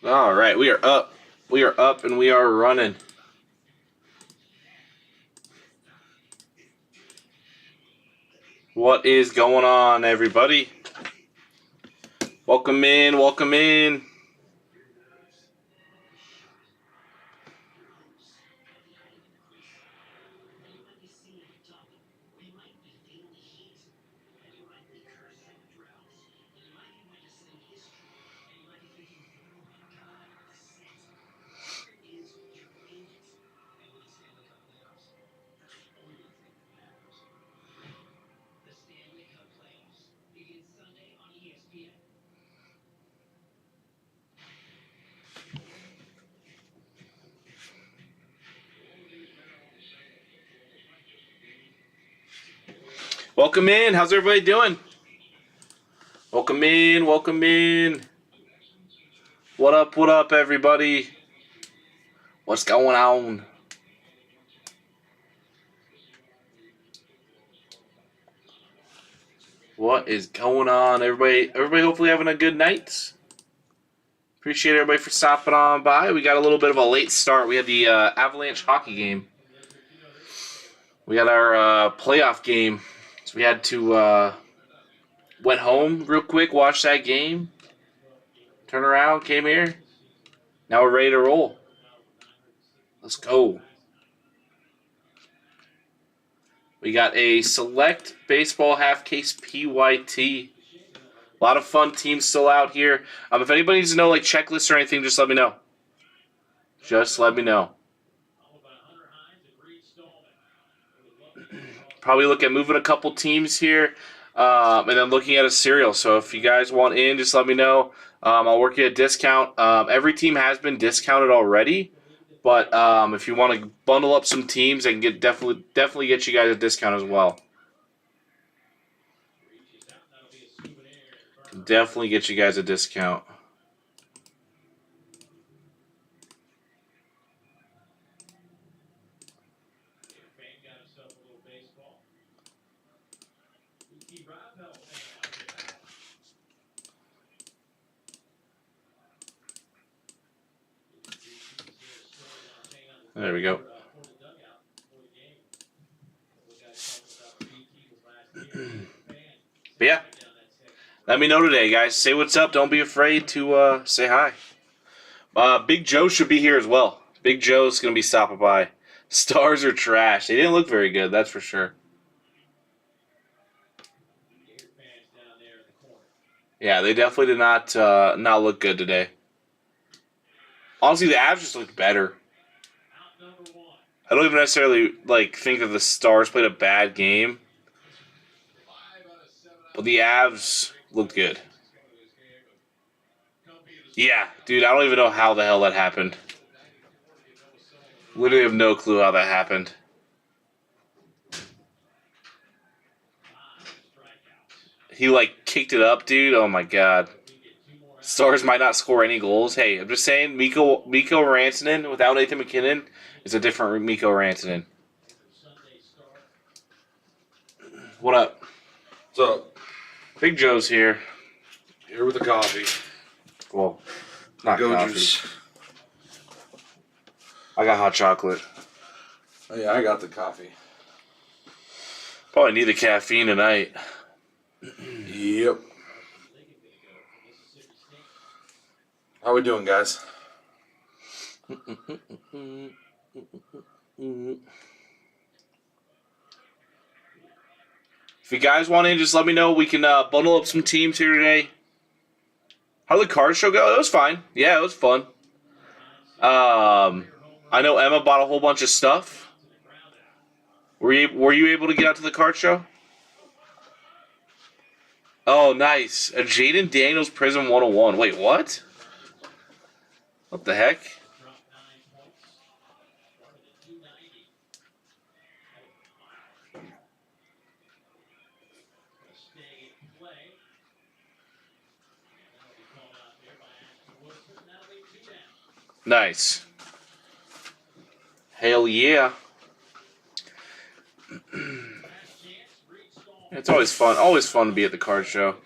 All right, we are up. We are up and we are running. What is going on, everybody? Welcome in, welcome in. Welcome in. How's everybody doing? Welcome in, welcome in. What up, everybody? What's going on? What is going on, everybody? Everybody hopefully having a good night. Appreciate everybody for stopping on by. We got a little bit of a late start. We had the Avalanche hockey game. We had our playoff game. So we had to went home real quick, watched that game, turn around, came here. Now we're ready to roll. Let's go. We got a select baseball half case PYT. A lot of fun teams still out here. If anybody needs to know like checklists or anything, just let me know. Just let me know. Probably look at moving a couple teams here, and then looking at a serial. So if you guys want in, just let me know. I'll work you a discount. Every team has been discounted already, but if you want to bundle up some teams, I can definitely get you guys a discount as well. Definitely get you guys a discount. There we go. But yeah, let me know today, guys. Say what's up. Don't be afraid to say hi. Big Joe should be here as well. Big Joe's going to be stopping by. Stars are trash. They didn't look very good, that's for sure. Yeah, they definitely did not look good today. Honestly, the Avs just looked better. I don't even necessarily think that the Stars played a bad game, but the Avs looked good. Yeah, dude, I don't even know how the hell that happened. Literally have no clue how that happened. He kicked it up, dude. Oh my god. Stars might not score any goals. Hey, I'm just saying, Mikko Rantanen without Nathan McKinnon is a different Mikko Rantanen. What up? What's up? Big Joe's here. Here with the coffee. Well, not Go coffee. Juice. I got hot chocolate. Oh yeah, I got the coffee. Probably need the caffeine tonight. Yep. How we doing, guys? If you guys want in, just let me know. We can bundle up some teams here today. How did the card show go? It was fine. Yeah, it was fun. I know Emma bought a whole bunch of stuff. Were you able to get out to the card show? Oh, nice. A Jaden Daniels Prism 101. Wait, what? What the heck? Nice. Hell yeah. It's always fun. Always fun to be at the card show.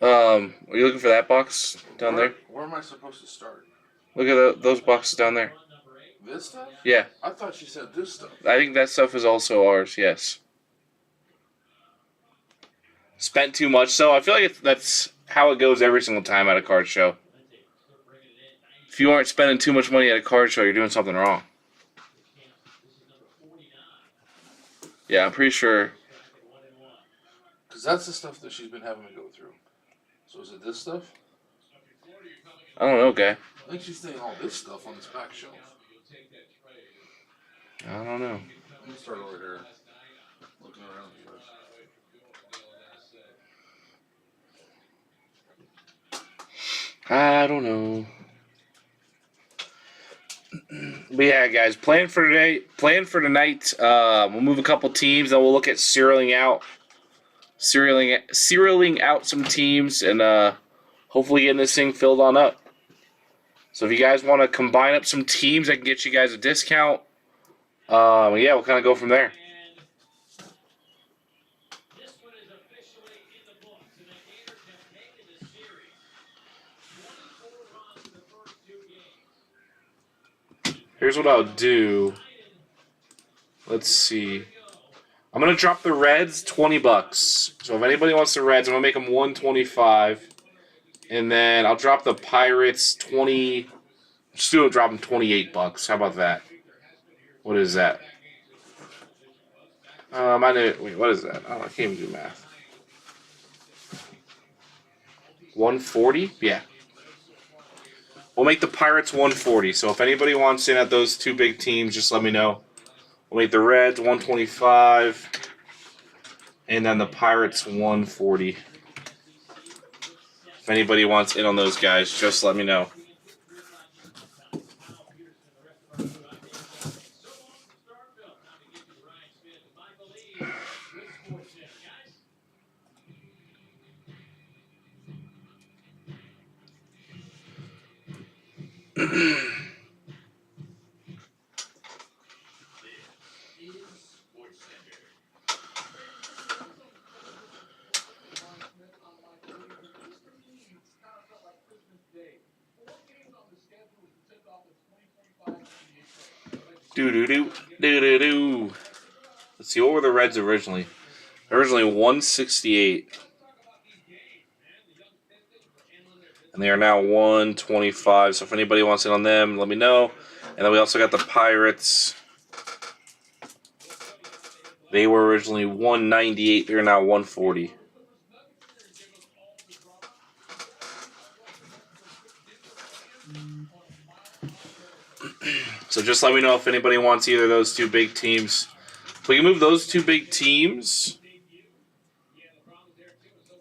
Are you looking for that box down there? Where am I supposed to start? Look at those boxes down there. This stuff? Yeah. I thought you said this stuff. I think that stuff is also ours, yes. Spent too much, so I feel like that's how it goes every single time at a card show. If you aren't spending too much money at a card show, you're doing something wrong. Yeah, I'm pretty sure. Because that's the stuff that she's been having me go through. So is it this stuff? I don't know, guy. I think she's saying all this stuff on this back shelf. I don't know. Let me start over here. Looking around first. I don't know. But yeah, guys, plan for today. Plan for tonight. We'll move a couple teams, then we'll look at serialing out some teams, and hopefully getting this thing filled on up. So if you guys want to combine up some teams, I can get you guys a discount. Yeah, we'll kind of go from there. Here's what I'll do. Let's see. I'm gonna drop the Reds $20. So if anybody wants the Reds, I'm gonna make them $125, and then I'll drop the Pirates 20. Just do it. Drop them $28. How about that? What is that? Wait, what is that? Oh, I can't even do math. 140? Yeah. We'll make the Pirates 140. So if anybody wants in at those two big teams, just let me know. We'll make the Reds 125, and then the Pirates 140. If anybody wants in on those guys, just let me know. Do. Let's see, what were the Reds originally? Originally 168. And they are now 125. So if anybody wants in on them, let me know. And then we also got the Pirates. They were originally 198. They're now 140. So just let me know if anybody wants either of those two big teams. If we can move those two big teams.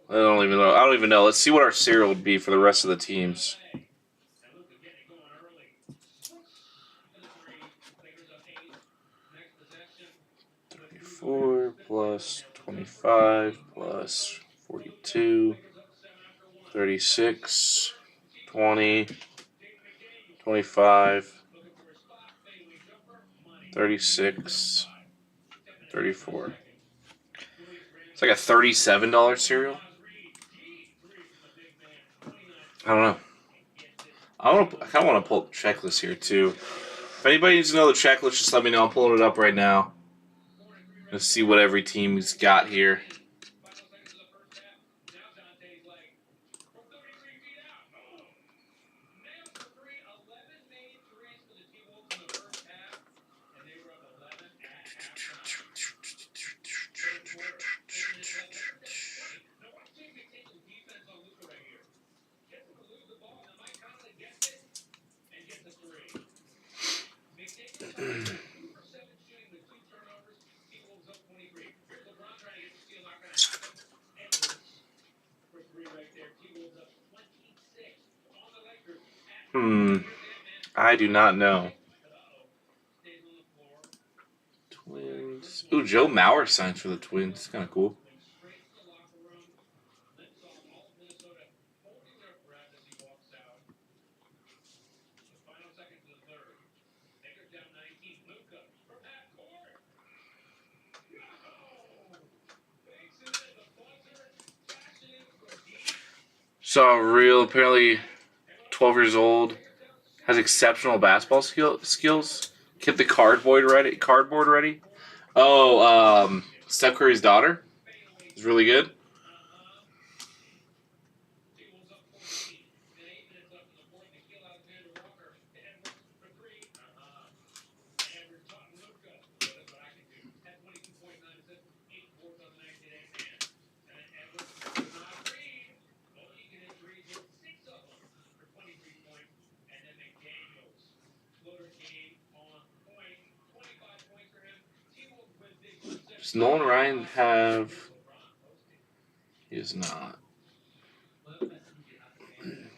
I don't even know. Let's see what our serial would be for the rest of the teams. $34 plus 25 plus 42, 36, 20, 25, 36, 34. It's like a $37 cereal. I don't know. I kind of want to pull up the checklist here too. If anybody needs to know the checklist, just let me know. I'm pulling it up right now. Let's see what every team's got here. I do not know. Twins. Ooh, Joe Mauer signs for the Twins. It's kind of cool. Saw real, apparently 12 years old, has exceptional basketball skills. Get the cardboard ready. Oh, Steph Curry's daughter is really good. Does Nolan Ryan have... He does not.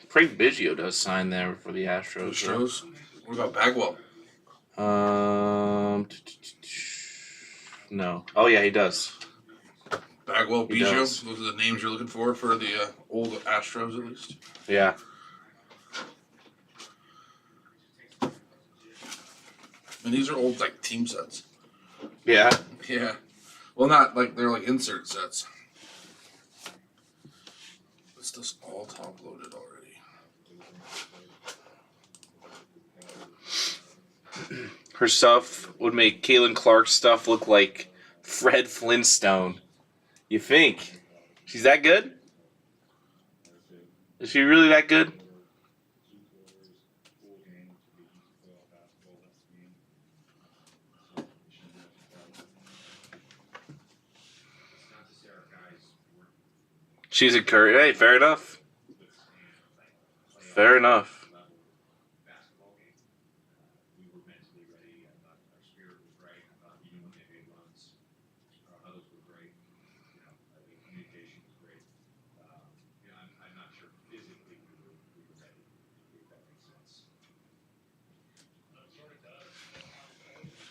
Craig Biggio does sign there for the Astros. Astros? What about Bagwell? No. Oh, yeah, he does. Bagwell, Biggio? Those are the names you're looking for the old Astros, at least? Yeah. And these are old, like, team sets. Yeah. Yeah. Well, not like they're like insert sets. It's just all top loaded already. Her stuff would make Caitlin Clark's stuff look like Fred Flintstone. You think? She's that good? Is she really that good? She's a Curry. Hey, fair enough. Fair enough.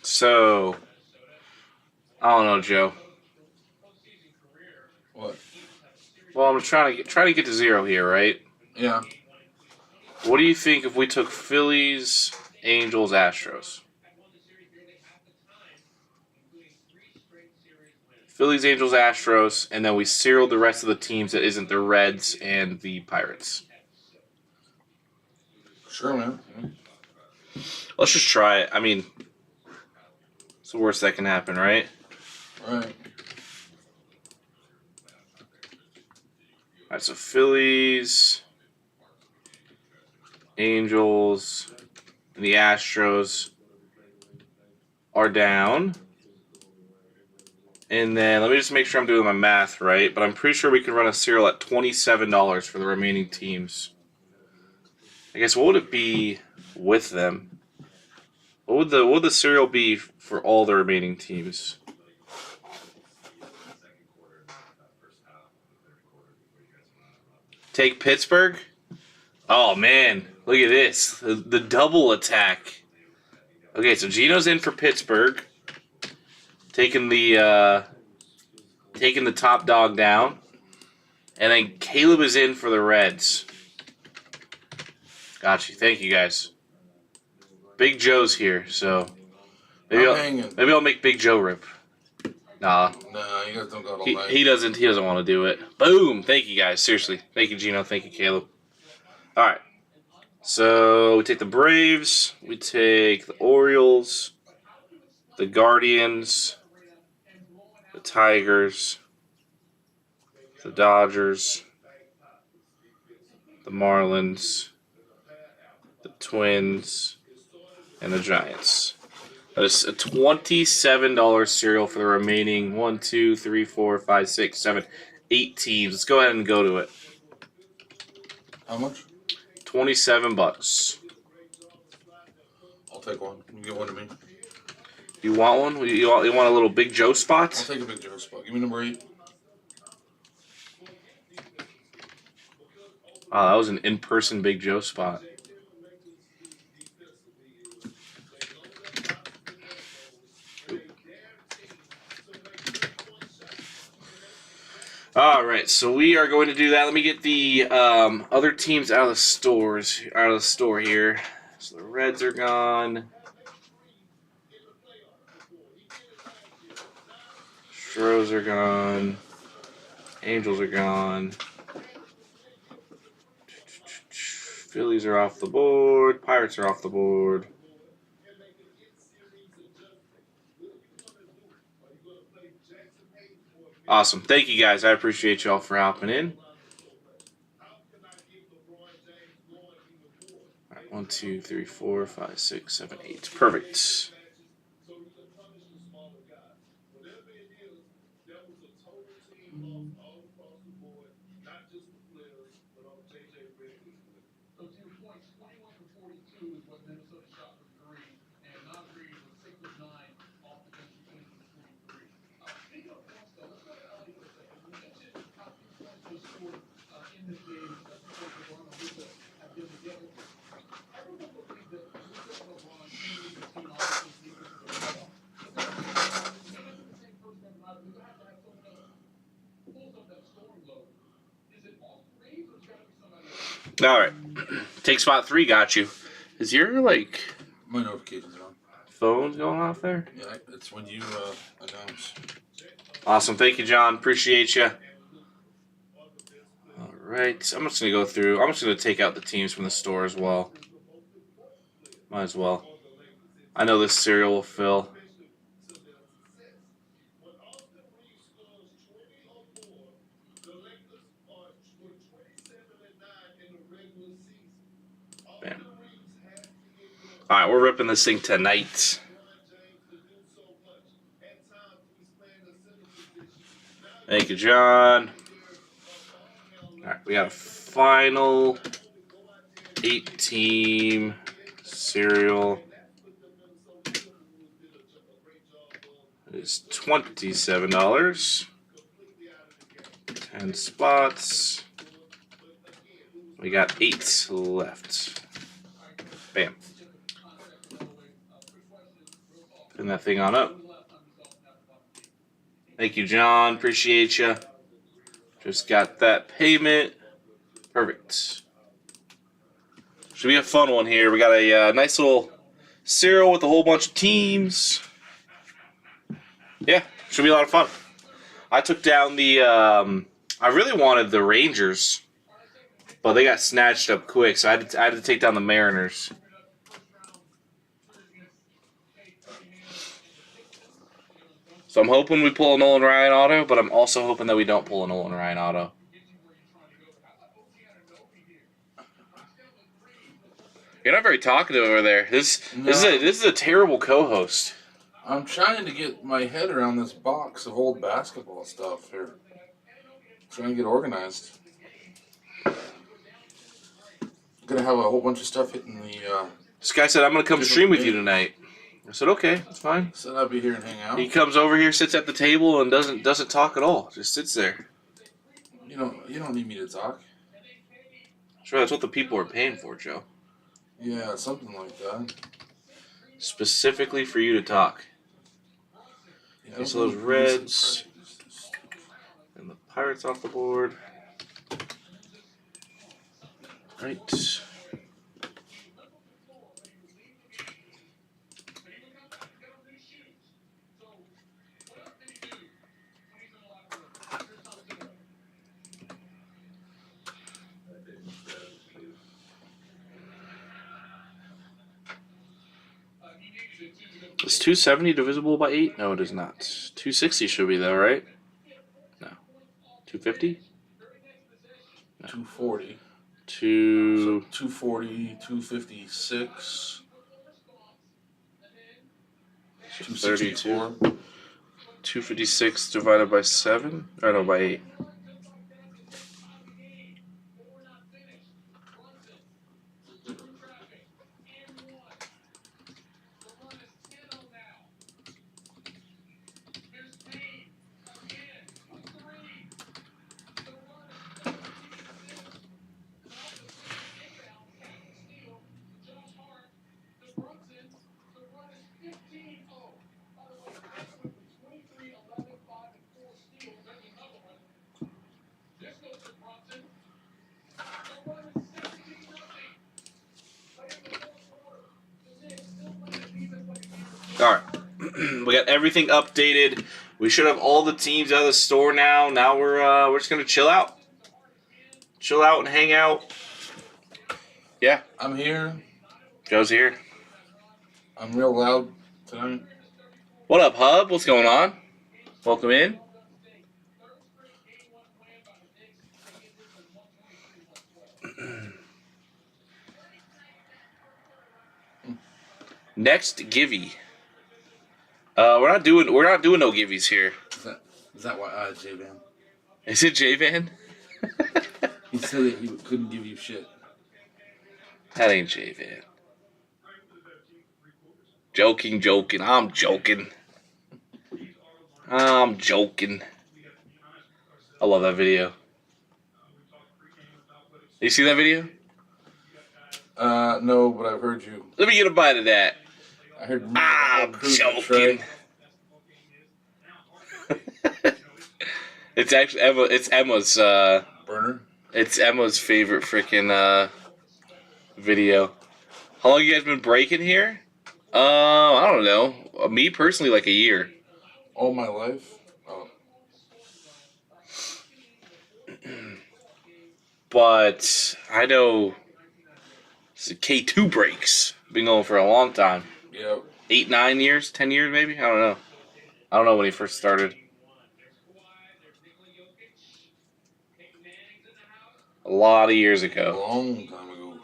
So, I don't know, Joe. What? Well, I'm trying to get to zero here, right? Yeah. What do you think if we took Phillies, Angels, Astros? Phillies, Angels, Astros, and then we serialed the rest of the teams that isn't the Reds and the Pirates. Sure, man. Let's just try it. I mean, it's the worst that can happen, right? Right. Alright, so Phillies, Angels, and the Astros are down. And then let me just make sure I'm doing my math right, but I'm pretty sure we can run a serial at $27 for the remaining teams. I guess what would it be with them? What would the serial be for all the remaining teams? Take Pittsburgh? Oh man, look at this. The double attack. Okay, so Gino's in for Pittsburgh. Taking the top dog down. And then Caleb is in for the Reds. Gotcha. Thank you guys. Big Joe's here, so maybe I'll make Big Joe rip. Nah. Nah, you guys don't got all night. He doesn't want to do it. Boom. Thank you guys. Seriously. Thank you, Gino. Thank you, Caleb. Alright. So we take the Braves, we take the Orioles, the Guardians, the Tigers, the Dodgers, the Marlins, the Twins, and the Giants. That is a $27 cereal for the remaining 1, 2, 3, 4, 5, 6, 7, 8 teams. Let's go ahead and go to it. How much? $27. I'll take one. You get one to me. You want one? You want a little Big Joe spot? I'll take a Big Joe spot. Give me number 8. Wow, that was an in-person Big Joe spot. All right, so we are going to do that. Let me get the other teams out of the store here. So the Reds are gone. Stros are gone. Angels are gone. Phillies are off the board. Pirates are off the board. Awesome. Thank you, guys. I appreciate y'all for hopping in. All right, 1, 2, 3, 4, 5, 6, 7, 8. Perfect. All right. Take spot 3. Got you. Is your, like, My notifications are on. phone going off there? Yeah, it's when you announce. Awesome. Thank you, John. Appreciate you. All right. I'm just going to go through. I'm just going to take out the teams from the store as well. Might as well. I know this cereal will fill. Bam. All right, we're ripping this thing tonight. Thank you, John. All right, we got a final 8-team cereal. It's $27. 10 spots. We got 8 left. Bam. Pin that thing on up. Thank you, John. Appreciate you. Just got that payment. Perfect. Should be a fun one here. We got a nice little cereal with a whole bunch of teams. Yeah, should be a lot of fun. I took down the. I really wanted the Rangers, but they got snatched up quick, so I had to take down the Mariners. So I'm hoping we pull a Nolan Ryan auto, but I'm also hoping that we don't pull a Nolan Ryan auto. You're not very talkative over there. This is a terrible co-host. I'm trying to get my head around this box of old basketball stuff here. Trying to get organized. Gonna have a whole bunch of stuff hitting the. This guy said, I'm going to come stream with you tonight. I said, okay, that's fine. Said I'd be here and hang out. He comes over here, sits at the table, and doesn't talk at all. Just sits there. You don't need me to talk. Sure, that's what the people are paying for, Joe. Yeah, something like that. Specifically for you to talk. Yeah, Okay, so those Reds and the Pirates off the board. Right. Is 270 divisible by 8? No, it is not. 260 should be, though, right? No. 250? No. 240. 240, 256. 232. 256 divided by 7? Or no, by 8. We got everything updated. We should have all the teams out of the store now. Now we're just gonna chill out and hang out. Yeah, I'm here. Joe's here. I'm real loud tonight. What up, Hub? What's going on? Welcome in. Next givey. We're not doing no givvies here. Is that why J-Van? Is it J-Van? He said that he couldn't give you shit. That ain't J-Van. Joking. I'm joking. I love that video. You see that video? No, but I've heard you. Let me get a bite of that. I heard. I'm joking. It's actually Emma. It's Emma's. Burner. It's Emma's favorite freaking video. How long you guys been breaking here? I don't know. Me personally, like a year. All my life. Oh. But I know K2 breaks. Been going for a long time. Yep. 8, 9 years, 10 years maybe. I don't know. I don't know when he first started. A lot of years A ago. long time ago.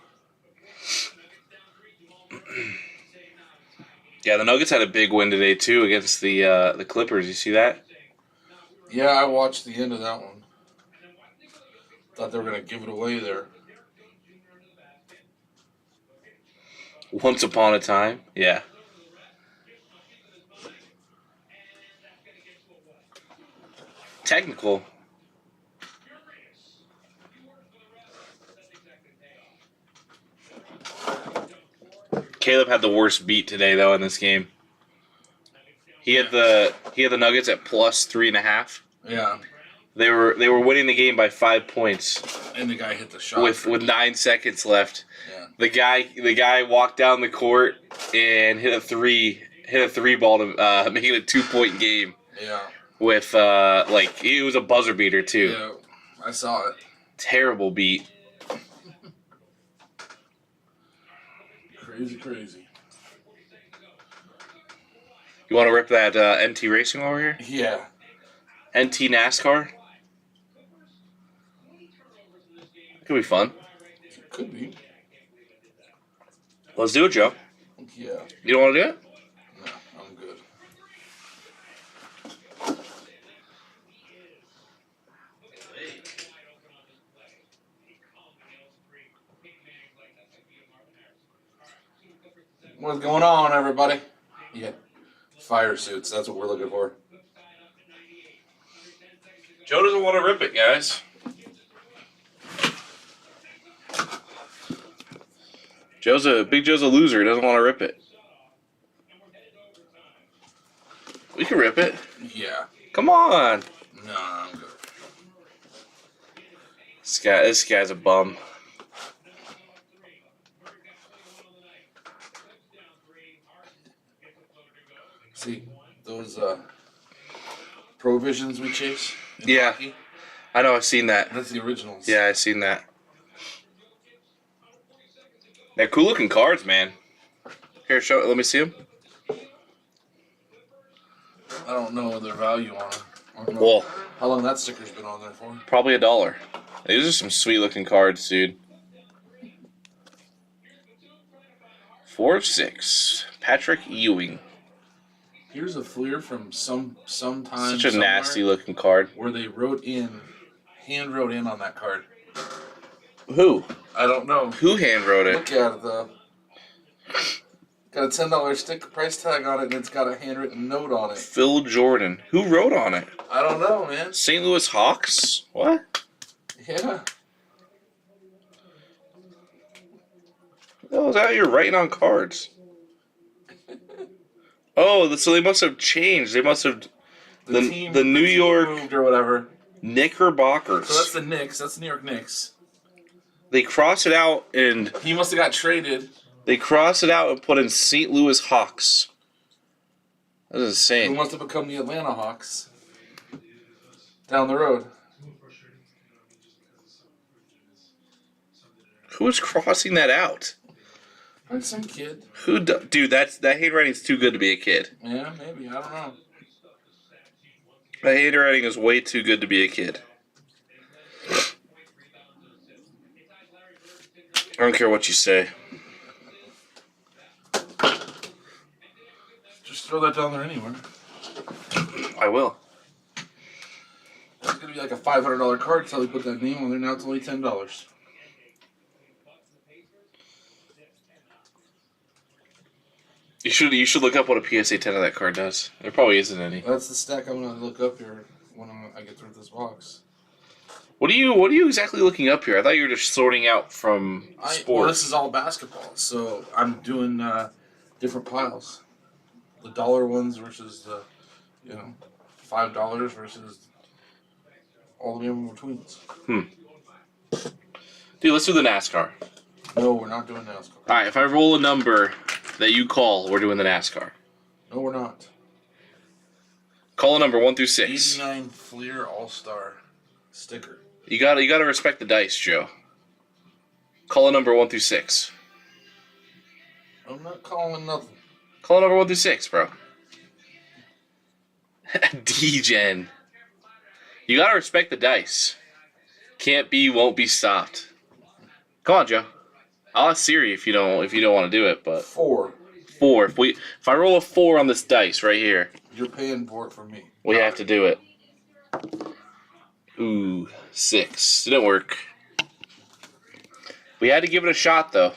Yeah, the Nuggets had a big win today too against the Clippers. You see that? Yeah, I watched the end of that one. Thought they were gonna give it away there. Once upon a time, yeah. Technical. Caleb had the worst beat today though in this game. He had the Nuggets at plus 3.5. Yeah. They were winning the game by 5 points And the guy hit the shot. with 9 seconds left. Yeah. The guy walked down the court and hit a three ball to make it a 2-point game. Yeah. With it was a buzzer beater too. Yeah. I saw it. Terrible beat. Crazy. You want to rip that NT Racing over here? Yeah. NT NASCAR? Could be fun. Could be. Let's do it, Joe. Yeah. You don't want to do it? No, I'm good. What's going on, everybody? Yeah. Fire suits, that's what we're looking for. Joe doesn't want to rip it, guys. Big Joe's a loser. He doesn't want to rip it. We can rip it. Yeah. Come on. No, I'm good. This guy's a bum. See, those Provisions we chase in Yeah. hockey? I know, I've seen that. That's the originals. Yeah, I've seen that. They're cool looking cards, man. Here, let me see them. I don't know their value on them. I don't know Well, how long that sticker's been on there for. probably $1. These are some sweet looking cards, dude. 4 of 6. Patrick Ewing. Here's a Fleer from sometime. Such a nasty looking card. Where they hand wrote in on that card. Who? I don't know. Who hand wrote it? Look at it though. Got a $10 sticker price tag on it, and it's got a handwritten note on it. Phil Jordan. Who wrote on it? I don't know, man. St. Louis Hawks? What? Yeah. What was that? You're writing on cards. Oh, so they must have changed. They must have the New York moved or whatever. Knickerbockers. So that's the Knicks. That's the New York Knicks. They cross it out and He must have got traded. put in St. Louis Hawks. That is Who insane. wants to become the Atlanta Hawks down the road? Who's crossing that out? Like some kid. Dude, that handwriting's too good to be a kid. Yeah, maybe. I don't know. That handwriting is way too good to be a kid. I don't care what you say. Just throw that down there anywhere. I will. It's gonna be like a $500 card until they put that name on there. Now it's only $10. You should look up what a PSA 10 of that card does. There probably isn't any. That's the stack I'm gonna look up here when I get through this box. What are you exactly looking up here? I thought you were just sorting out from sports. Well, this is all basketball, so I'm doing different piles. The dollar ones versus the, $5 versus all the way in betweens. Dude, let's do the NASCAR. No, we're not doing NASCAR. All right, if I roll a number that you call, we're doing the NASCAR. No, we're not. Call a number 1 through 6. 89 Fleer All-Star sticker. You gotta respect the dice, Joe. Call a number 1 through 6. I'm not calling nothing. Call a number 1 through 6, bro. D-Gen. You gotta respect the dice. Can't be, won't be stopped. Come on, Joe. I'll ask Siri if you don't want to do it, but 4. 4. If I roll a 4 on this dice right here, You're paying for it for me. we have to do it. Ooh, 6. Didn't work. We had to give it a shot, though.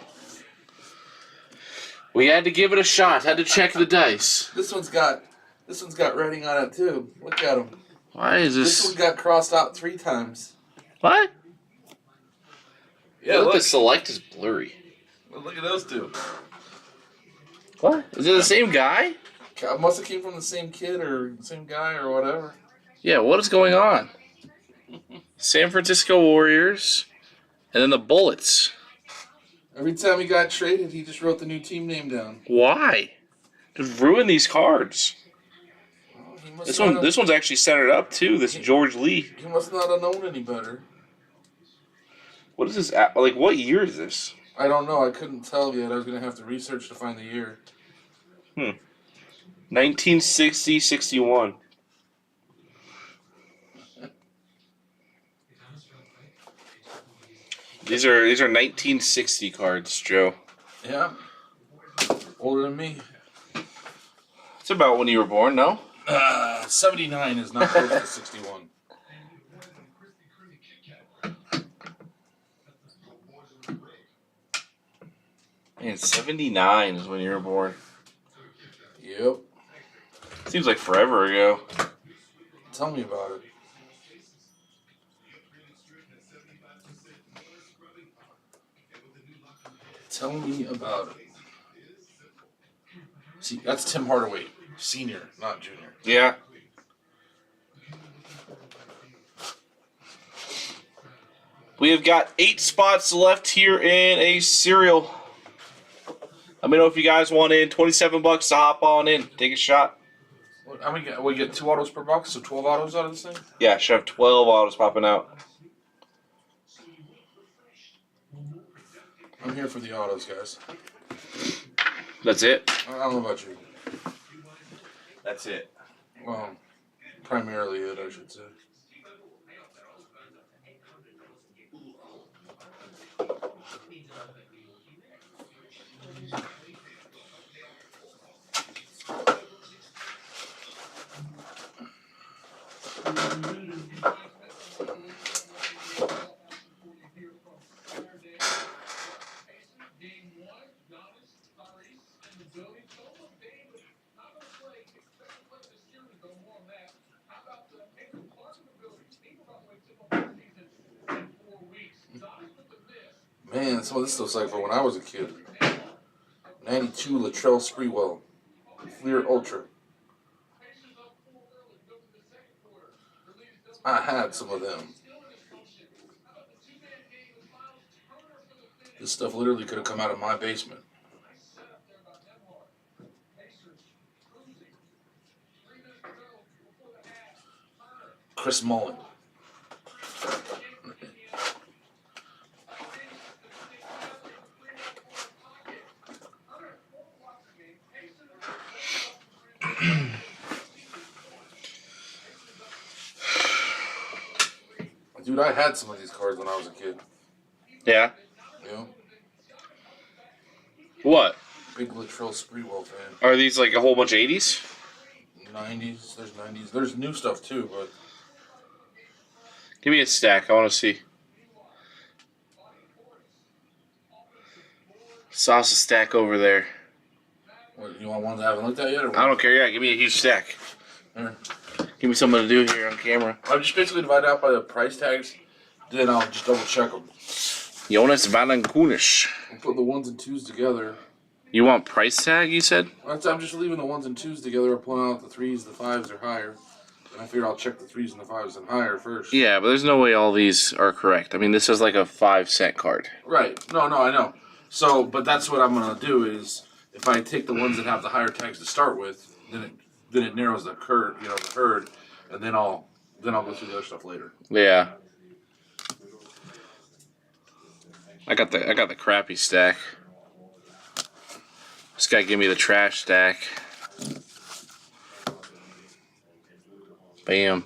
We had to give it a shot. Had to check the dice. This one's got writing on it too. Look at them. Why is This one got crossed out 3 times. What? Yeah, look. look. The select is blurry. Well, look at those two. What? Is it the same guy? Must have came from the same kid or the same guy or whatever. Yeah, what is going on? San Francisco Warriors. And then the Bullets. Every time he got traded, he just wrote the new team name down. Why? Just ruin these cards. Oh, This one's actually centered up too. This George Lee. He must not have known any better. What is this? Like, what year is this? I don't know. I couldn't tell yet. I was going to have to research to find the year. 1960, 61. These are 1960 cards, Joe. Yeah. Older than me. It's about when you were born, no? 79 is not close to 61. Man, 79 is when you were born. Yep. Seems like forever ago. Tell me about it. Tell me about it. See, that's Tim Hardaway, senior, not junior. Yeah. We have got 8 spots left here in a cereal. Let me know if you guys want in. $27 to hop on in. Take a shot. We get 2 autos per box, so 12 autos out of this thing? Yeah, should have 12 autos popping out. I'm here for the autos, guys. That's it? I don't know about you. That's it. Well, primarily it, I should say. Man, that's what this looks like for when I was a kid. 92 Latrell Sprewell. Fleer Ultra. I had some of them. This stuff literally could have come out of my basement. Chris Mullin. Dude, I had some of these cards when I was a kid. Yeah. Yeah. What? Big Latrell Sprewell fan. Are these like a whole bunch of 80s? 90s. There's 90s. There's new stuff too, but. Give me a stack. I want to see. Sauce a stack over there. What, you want ones I haven't looked at yet? Or what? I don't care. Yeah, give me a huge stack. Here. Give me something to do here on camera. I'm just basically divided out by the price tags. Then I'll just double check them. Jonas Valanciunas. I'll put the ones and twos together. You want price tag, you said? I'm just leaving the ones and twos together. I'm pulling out the threes, the fives are higher. And I figure I'll check the threes and the fives and higher first. Yeah, but there's no way all these are correct. I mean, this is like a 5-cent card. Right. No, I know. So, but that's what I'm going to do is, if I take the ones that have the higher tags to start with, then it narrows the herd, the herd, and then I'll go through the other stuff later. Yeah. I got the crappy stack. This guy gave me the trash stack. Bam.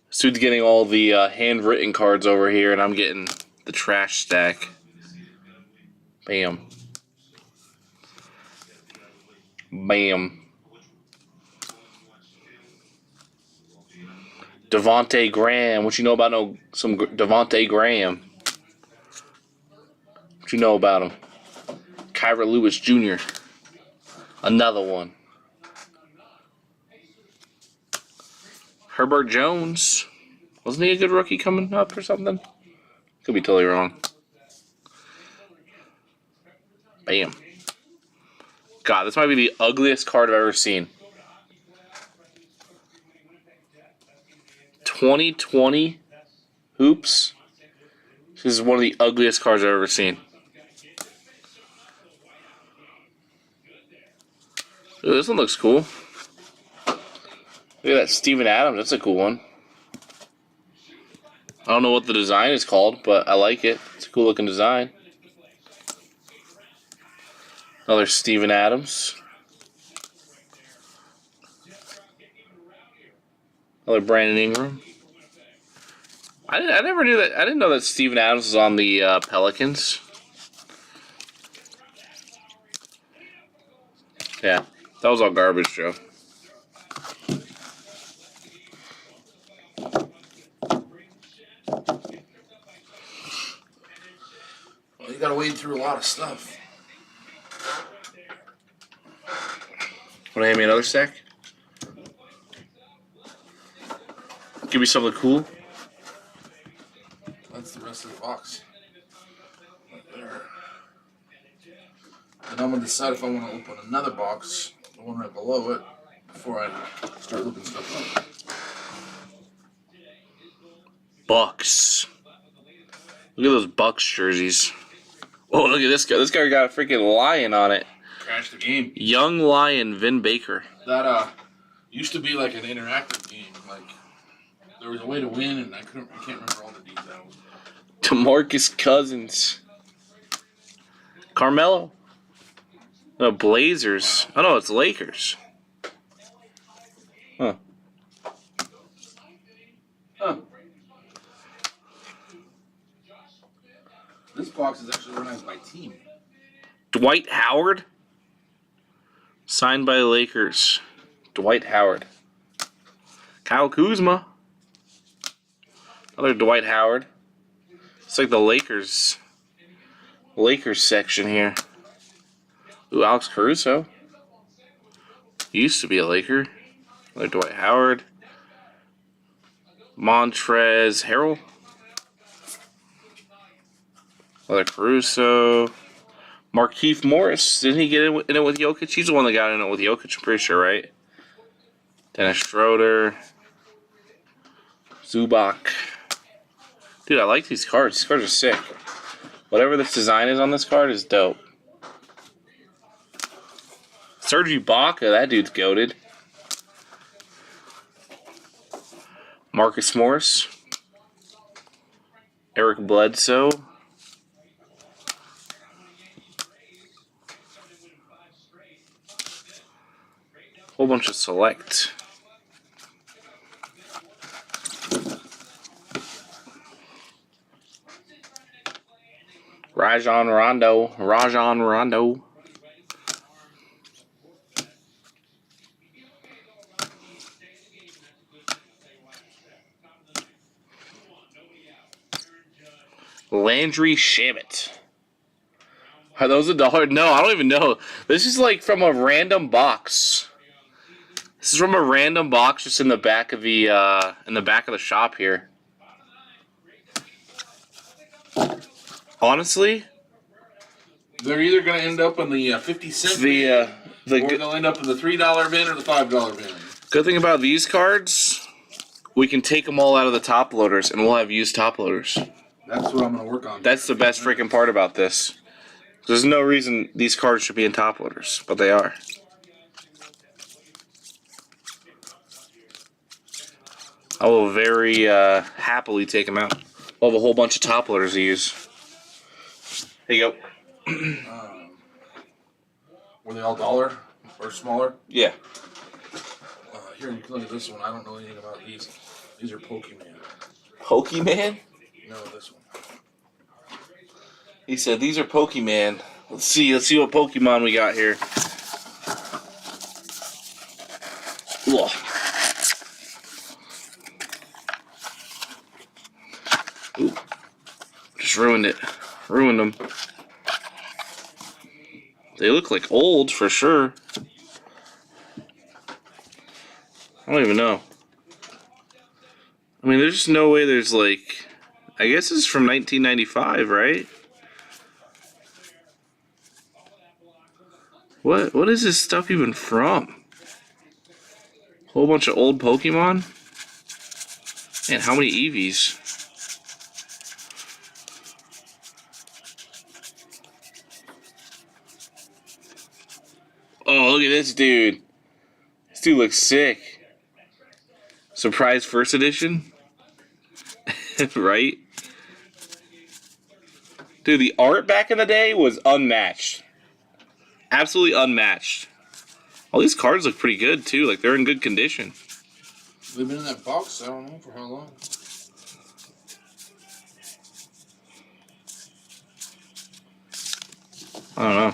This dude's getting all the handwritten cards over here, and I'm getting the trash stack. Bam. Bam. Devontae Graham. What you know about some Devontae Graham? What you know about him? Kyra Lewis Jr. Another one. Herbert Jones. Wasn't he a good rookie coming up or something? Could be totally wrong. Bam. God, this might be the ugliest card I've ever seen. 2020 hoops. This is one of the ugliest cards I've ever seen. Ooh, this one looks cool. Look at that Steven Adams. That's a cool one. I don't know what the design is called, but I like it. It's a cool looking design. Another Steven Adams. Another Brandon Ingram. I never knew that. I didn't know that Steven Adams was on the Pelicans. Yeah, that was all garbage, Joe. Well, you gotta wade through a lot of stuff. Want to hand me another stack? Give me something cool. That's the rest of the box. Right there. And I'm gonna decide if I want to open another box, the one right below it, before I start looking stuff up. Bucks. Look at those Bucks jerseys. Oh, look at this guy. This guy got a freaking lion on it. Crash the game. Young Lion, Vin Baker. That used to be like an interactive game. Like there was a way to win, and I can't remember all the details. DeMarcus Cousins. Carmelo. No, Blazers. Oh no, it's Lakers. Huh. Huh. This box is actually organized by team. Dwight Howard. Signed by the Lakers. Dwight Howard. Kyle Kuzma. Another Dwight Howard. It's like the Lakers section here. Ooh, Alex Caruso. He used to be a Laker. Another Dwight Howard. Montrezl Harrell. Another Caruso. Markieff Morris. Didn't he get in it with Jokic? He's the one that got in it with Jokic, I'm pretty sure, right? Dennis Schroeder. Zubac. Dude, I like these cards. These cards are sick. Whatever this design is on this card is dope. Serge Ibaka, that dude's goated. Marcus Morris. Eric Bledsoe. Whole bunch of select. Rajon Rondo. Landry Shamet. Are those $1? No, I don't even know. This is like from a random box. This is from a random box just in the back of the shop here. Honestly, they're either going to end up in the 50-cent bin, or they'll end up in the $3 bin or the $5 bin. Good thing about these cards, we can take them all out of the top loaders and we'll have used top loaders. That's what I'm going to work on. That's the best freaking part about this. There's no reason these cards should be in top loaders, but they are. I will very happily take them out. We'll have a whole bunch of top loaders to use. Here you go. Were they all dollar or smaller? Yeah. Here, you can look at this one. I don't know anything about these. These are Pokemon. Pokemon? No, this one. He said these are Pokemon. Let's see what Pokemon we got here. Ugh. Ooh. Just ruined it. Ruined them. They look like old for sure. I don't even know. I mean, there's just no way there's like... I guess it's from 1995, right? What is this stuff even from? Whole bunch of old Pokemon? Man, how many Eevees? Oh, look at this dude. This dude looks sick. Surprise first edition? Right? Dude, the art back in the day was unmatched. Absolutely unmatched. All these cards look pretty good, too. Like, they're in good condition. They've been in that box, I don't know for how long. I don't know.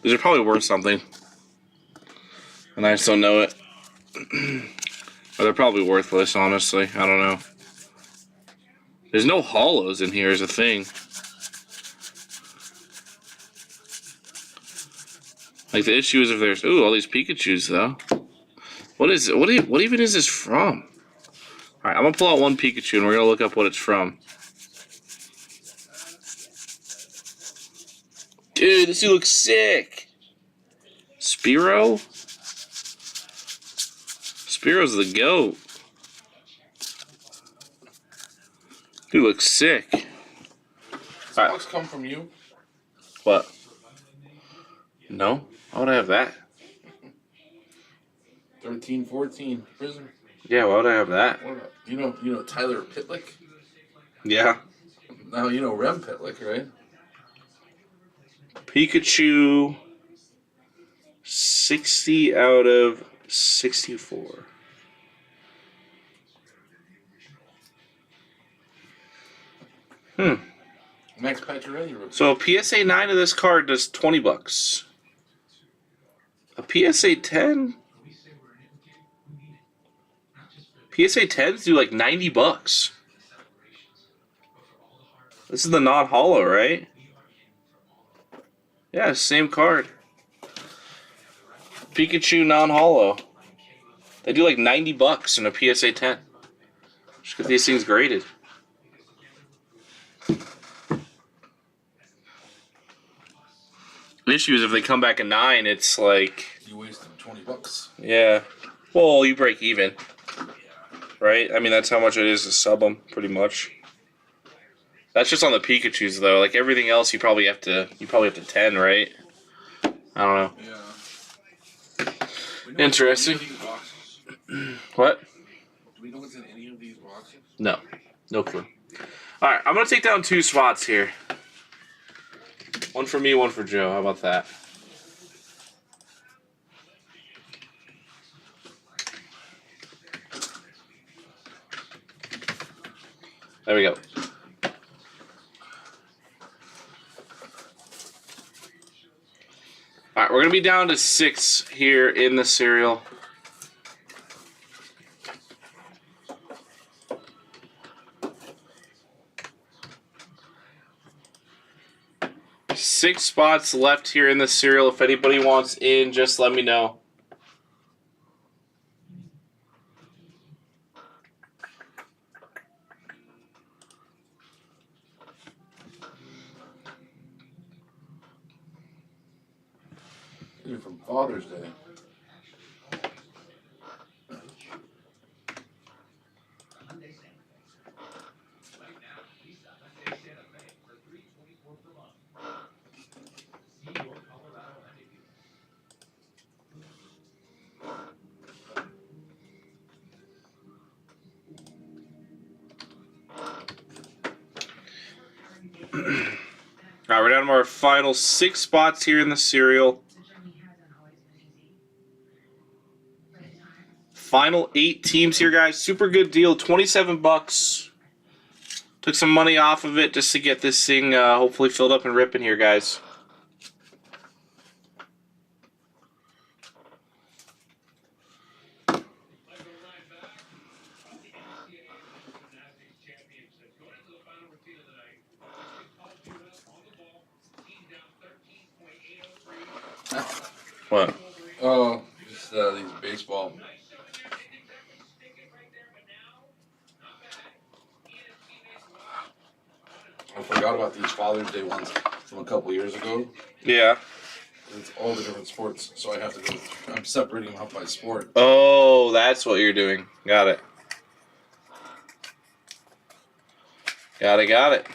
These are probably worth something. And I just don't know it. Or they're probably worthless, honestly. I don't know. There's no hollows in here as a thing. Like, the issue is if there's... Ooh, all these Pikachus, though. What is it? What even is this from? Alright, I'm gonna pull out one Pikachu and we're gonna look up what it's from. Dude, this dude looks sick! Spearow? Spearow's the GOAT. Dude looks sick. Does this box come from you? What? No? Why would I have that? 13-14 Prism. Yeah, why would I have that? You know Tyler Pitlick? Yeah. Now you know Rem Pitlick, right? Pikachu 60 out of 64. Max Pacioretty. So a PSA 9 of this card does $20. A PSA 10? PSA 10s do like $90. This is the non-holo, right? Yeah, same card. Pikachu non-holo. They do like $90 in a PSA 10. Just get these things graded. The issue is if they come back a 9, it's like... You wasted $20. Yeah. Well, you break even. Right? I mean, that's how much it is to sub them, pretty much. That's just on the Pikachus, though. Like, everything else, you probably have to 10, right? I don't know. Yeah. Interesting. What? Do we know what's in any of these boxes? No. No clue. Alright, I'm going to take down 2 spots here. One for me, one for Joe. How about that? There we go. Alright, we're going to be down to 6 here in the cereal. Six spots left here in the cereal. If anybody wants in, just let me know. These are from Father's Day. Alright, we're down to our final 6 spots here in the cereal. Final 8 teams here, guys. Super good deal. $27. Took some money off of it just to get this thing hopefully filled up and ripping here, guys. What? Oh, just these baseball. I forgot about these Father's Day ones from a couple years ago. Yeah. It's all the different sports, so I have to go. I'm separating them out by sport. Oh, that's what you're doing. Got it. Got it.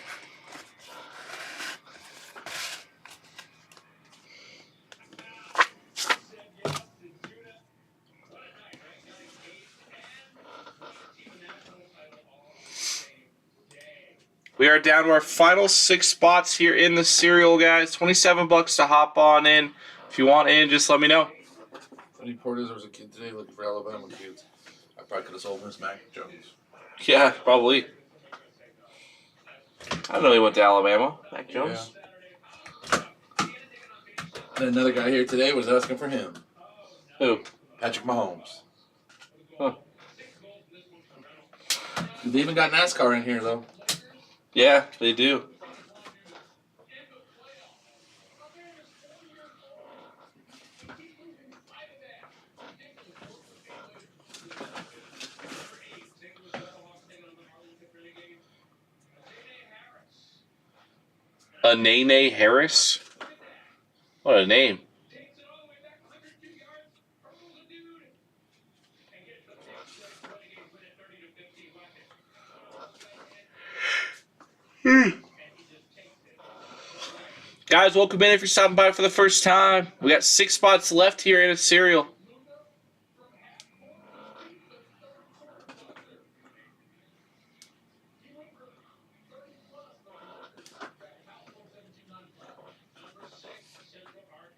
We are down to our final 6 spots here in the cereal, guys. $27 to hop on in. If you want in, just let me know. Funny part is, there was a kid today looking for Alabama kids. I probably could have sold Miss Mac Jones. Yeah, probably. I don't know he went to Alabama. Mac Jones. Yeah. And another guy here today was asking for him. Who? Patrick Mahomes. Huh. They even got NASCAR in here, though. Yeah, they do. A Nene Harris? What a name. Guys, welcome in if you're stopping by for the first time. We got 6 spots left here in a cereal.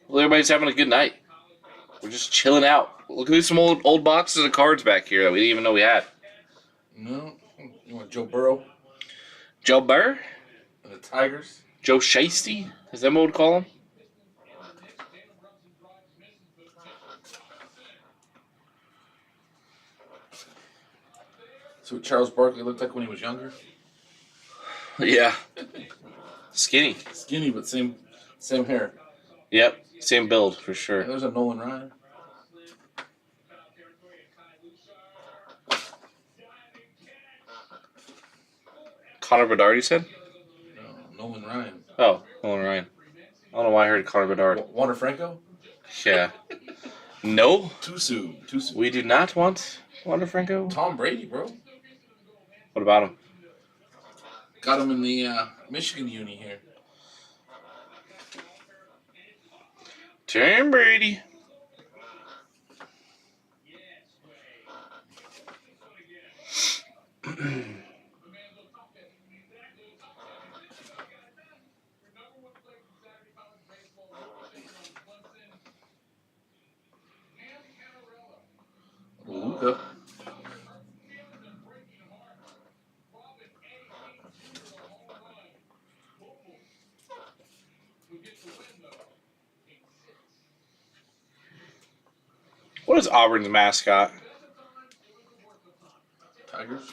Well, everybody's having a good night. We're just chilling out. Look at some old boxes of cards back here that we didn't even know we had. No. You want Joe Burrow? Joe Burr? And the Tigers? Joe Shiesty? Is that what we'd call him? See what Charles Barkley looked like when he was younger? Yeah. Skinny. Skinny, but same hair. Yep. Same build, for sure. Yeah, there's a Nolan Ryan. Connor Bedard, you said? No, Nolan Ryan. Oh, Nolan Ryan. I don't know why I heard Connor Bedard. Wander Franco? Yeah. No. Too soon. We do not want Wander Franco. Tom Brady, bro. What about him? Got him in the Michigan uni here. Tom Brady. Luka. What is Auburn's mascot? Tigers.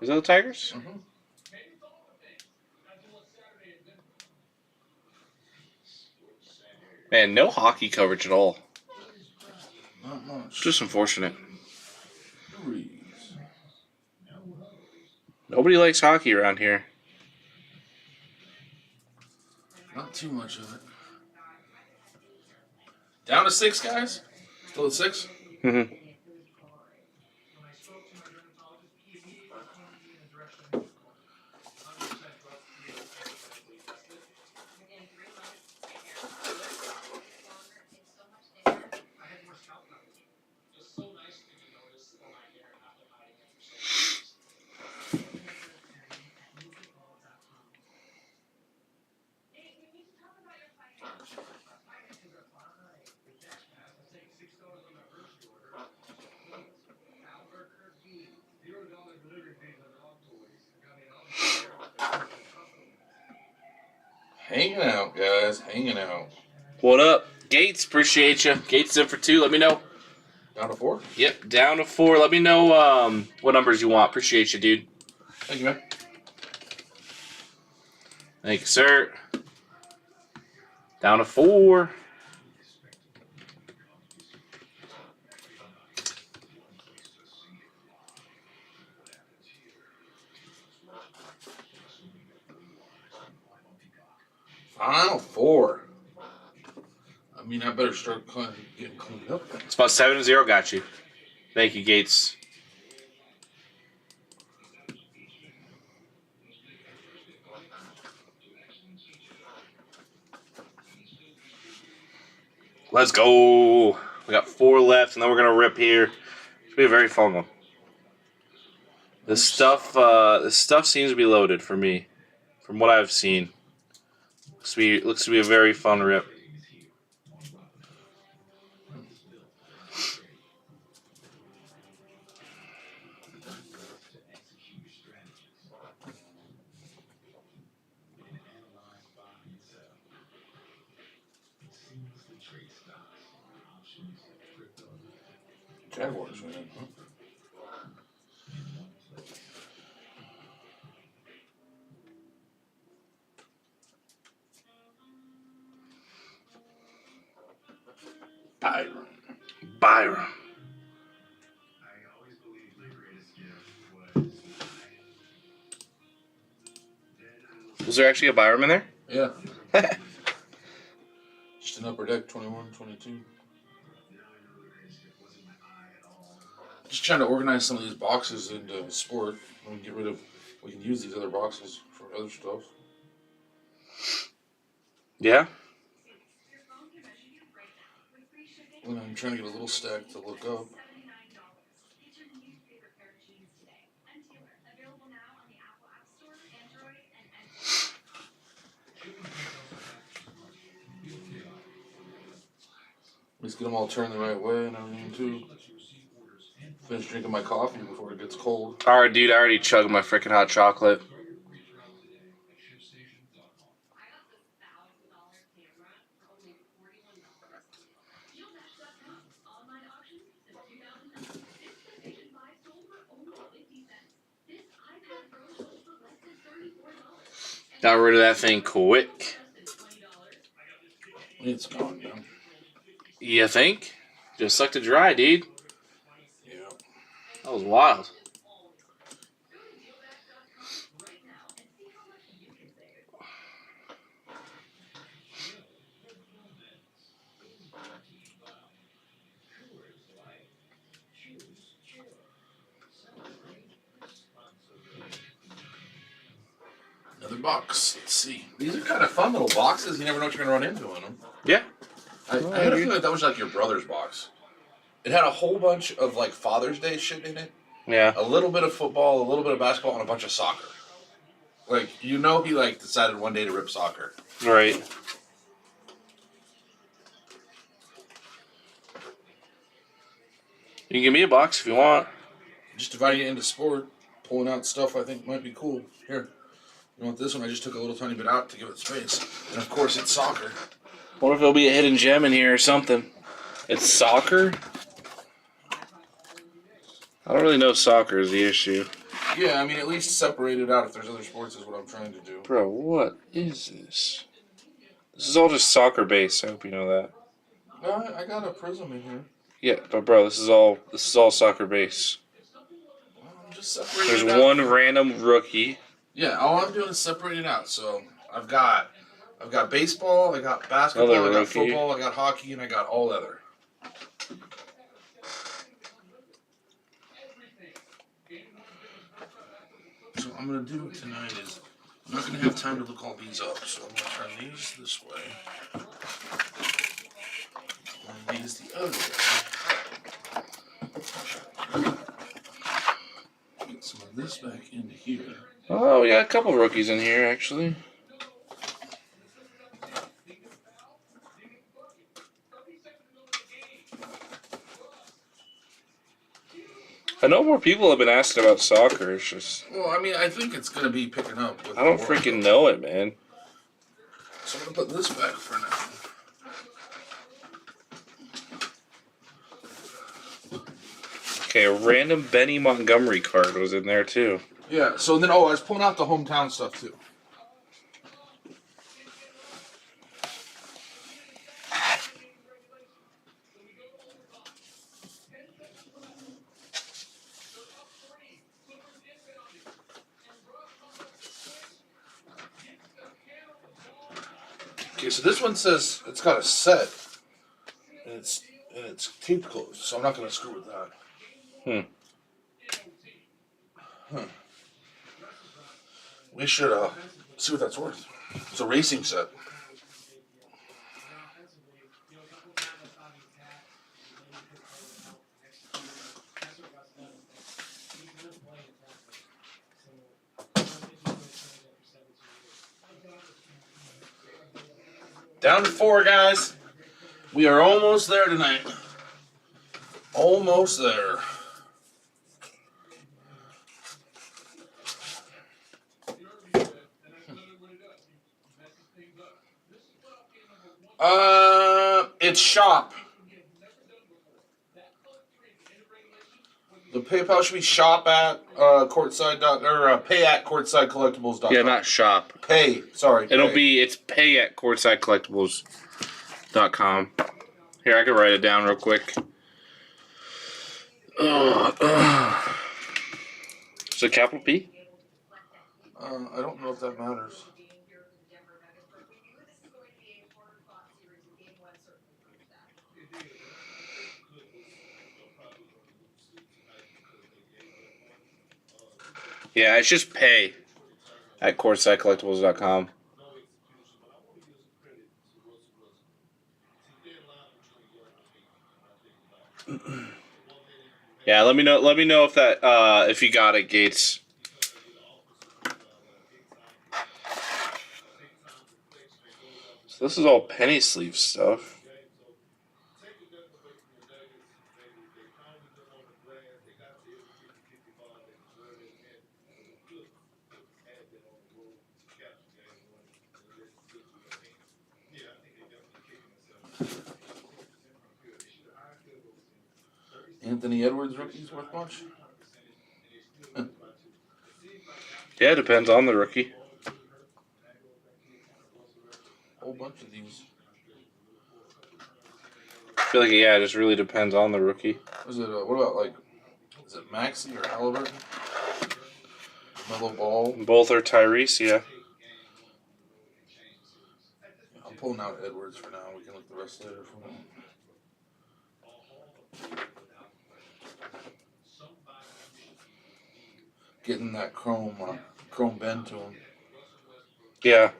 Is that the Tigers? Mm-hmm. Man, no hockey coverage at all. Not much. Just unfortunate. Breeze. Nobody likes hockey around here. Not too much of it. Down to 6, guys? Still at 6? Mm-hmm. Hanging out, guys. Hanging out. What up? Gates, appreciate you. Gates in for 2. Let me know. Down to 4? Yep, down to 4. Let me know what numbers you want. Appreciate you, dude. Thank you, man. Thank you, sir. Down to 4. Final 4. I mean, I better start getting cleaned up. It's about 7-0. Got you. Thank you, Gates. Let's go. We got 4 left, and then we're gonna rip here. Should be a very fun one. This stuff seems to be loaded for me, from what I've seen. Looks to be a very fun rip. Jaguars, man. Huh? Byron. Was there actually a Byron in there? Yeah. Just an upper deck, 21, 22. Just trying to organize some of these boxes into sport. We can get rid of. We can use these other boxes for other stuff. Yeah. And I'm trying to get a little stack to look up. Let's get them all turned the right way and everything too. Finish drinking my coffee before it gets cold. Alright, dude, I already chugged my freaking hot chocolate. Got rid of that thing quick. It's gone now. You think? Just sucked it dry, dude. Yeah. That was wild. Another box. Let's see. These are kind of fun little boxes. You never know what you're going to run into in them. Yeah. I had a feeling that was like your brother's box. It had a whole bunch of like Father's Day shit in it. Yeah. A little bit of football, a little bit of basketball, and a bunch of soccer. Like, he like decided one day to rip soccer. Right. You can give me a box if you want. Just dividing it into sport, pulling out stuff I think might be cool. Here, you want this one? I just took a little tiny bit out to give it space. And of course, it's soccer. What if there'll be a hidden gem in here or something? It's soccer? I don't really know soccer is the issue. Yeah, I mean, at least separate it out if there's other sports is what I'm trying to do. Bro, what is this? This is all just soccer based. I hope you know that. I got a prism in here. Yeah, but bro, this is all soccer based. Well, I'm just separating There's it out. one random rookie. Yeah, all I'm doing is separate it out. So I've got baseball, I got basketball, Another I got rookie. football, I got hockey, and I got all other. So what I'm gonna do tonight is I'm not gonna have time to look all these up, so I'm gonna turn these this way. And these the other way. Get some of this back into here. Oh, we got a couple rookies in here actually. I know more people have been asking about soccer. It's just Well, I mean, I think it's gonna be picking up. With I don't the freaking World know it, man. Cup. So I'm gonna put this back for now. Okay, a random Benny Montgomery card was in there too. Yeah. So then, I was pulling out the hometown stuff too. Okay, so this one says it's got a set, and it's taped closed, so I'm not gonna screw with that. We should see what that's worth. It's a racing set. Down to 4, guys. We are almost there tonight. Almost there. It's shop. The PayPal should be shop at pay at courtsidecollectibles.com. Yeah, not shop. Pay. Sorry. It's pay at courtsidecollectibles.com. Here, I can write it down real quick. Is it capital P? I don't know if that matters. Yeah, it's just pay at courtsidecollectibles.com. Yeah, let me know. Let me know if that if you got it, Gates. So this is all penny sleeve stuff. Anthony Edwards rookie's worth much? Yeah, it depends on the rookie. Whole bunch of these. I feel like it just really depends on the rookie. Is it what about is it Maxey or Halliburton? Mellow Ball. Both are Tyrese, yeah. I'm pulling out Edwards for now. We can look the rest later for now. Getting that chrome bend to him. Yeah.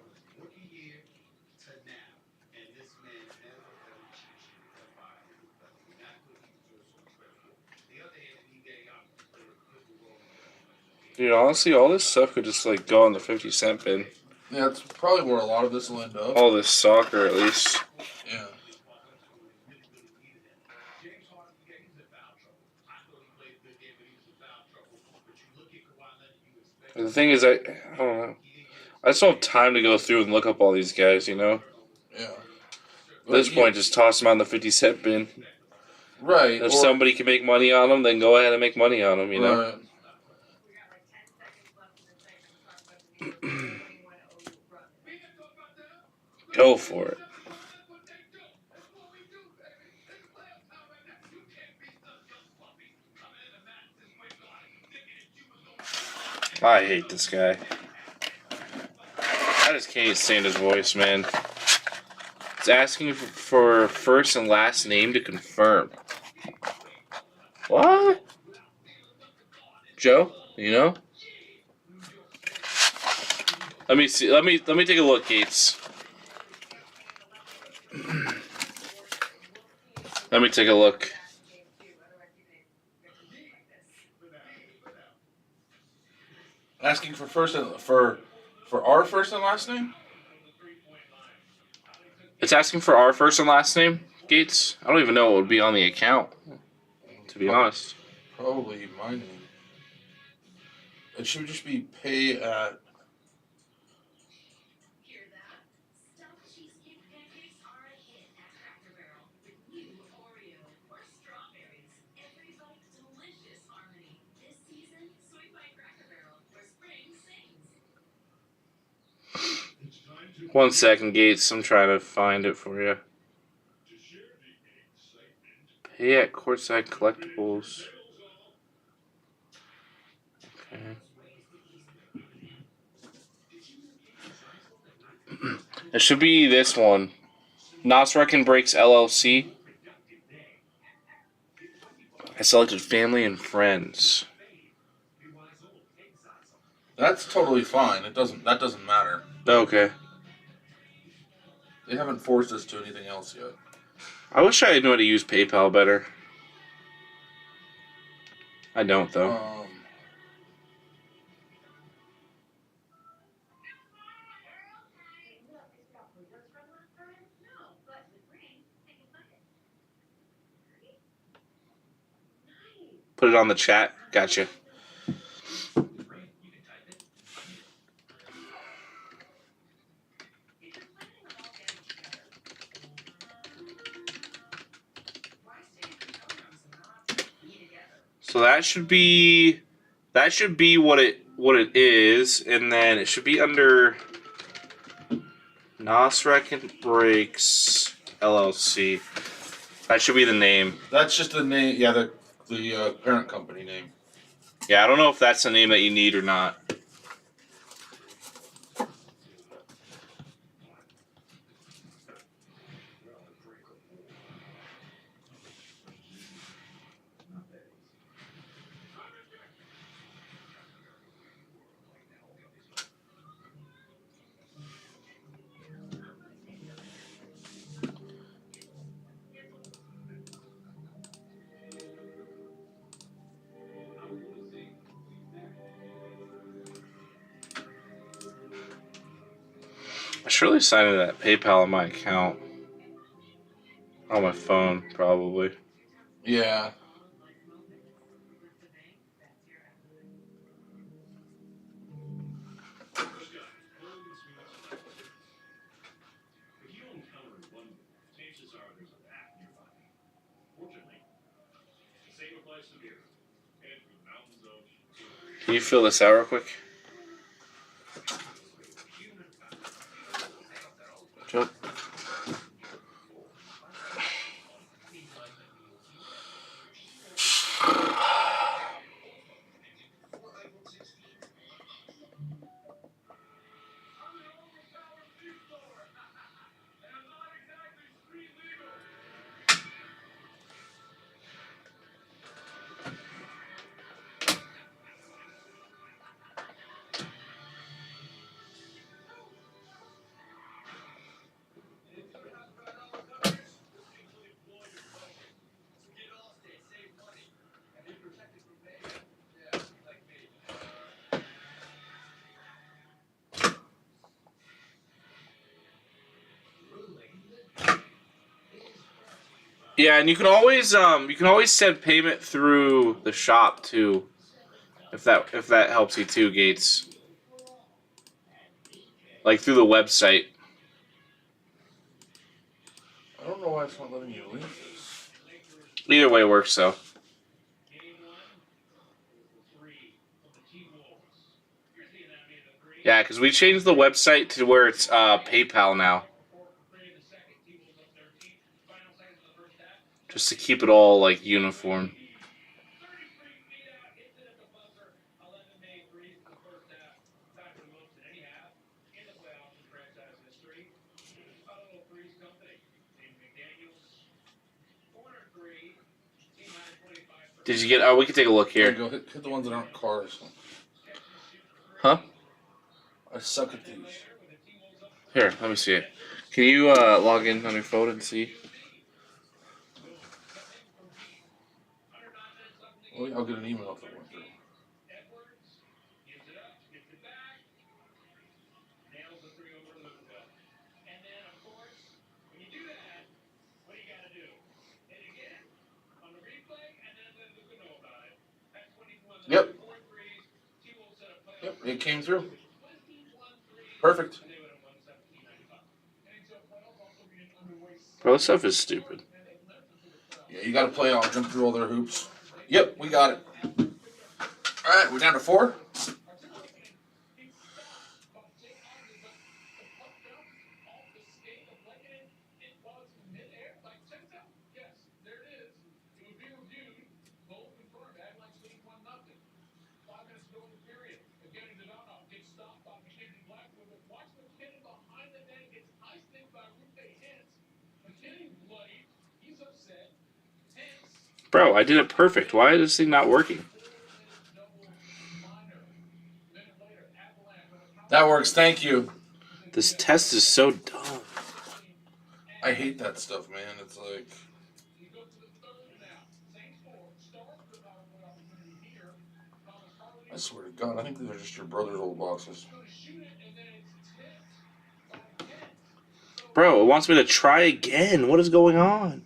Dude, honestly, all this stuff could just like go on the 50-cent bin. Yeah, that's probably where a lot of this will end up. All this soccer, at least. Yeah. And the thing is, I don't know. I just don't have time to go through and look up all these guys, you know? Yeah. At this point, just toss them on the 50-cent bin. Right. If somebody can make money on them, then go ahead and make money on them, you know? Right. Go for it. I hate this guy. I just can't stand his voice, man. It's asking for first and last name to confirm. What? Joe? You know? Let me see. Let me take a look, Gates. Let me take a look. Asking for our first and last name? It's asking for our first and last name, Gates. I don't even know what would be on the account, to be honest. Probably my name. It should just be pay at. One second, Gates. I'm trying to find it for you. Pay at Courtside Collectibles. Okay. It should be this one. Nasrek and Breaks LLC. I selected family and friends. That's totally fine. That doesn't matter. Okay. They haven't forced us to anything else yet. I wish I knew how to use PayPal better. I don't, though. Put it on the chat. Gotcha. So that should be what it is, and then it should be under Nasrek and Breaks LLC. That should be the name. That's just the name. Yeah, the parent company name. Yeah, I don't know if that's the name that you need or not. I should really sign into that PayPal on my account. On my phone, probably. Yeah. Can you fill this out real quick? Yep. Yeah, and you can always send payment through the shop too, if that helps you too, Gates. Like through the website. I don't know why it's not letting you link this. Either way works though. Yeah, because we changed the website to where it's PayPal now. Just to keep it all like uniform. Did you get? Oh, we can take a look Here here. you go. Hit the ones that aren't cars. Huh? I suck at these. Here, let me see it. Can you log in on your phone and see? Well, I'll get an email if it went through. Yep. Yep, it came through. Perfect. Bro, this stuff is stupid. Yeah, you got to play. I'll jump through all their hoops. Yep, we got it. All right, we're down to 4. Bro, I did it perfect. Why is this thing not working? That works. Thank you. This test is so dumb. I hate that stuff, man. It's like. I swear to God, I think these are just your brother's old boxes. Bro, it wants me to try again. What is going on?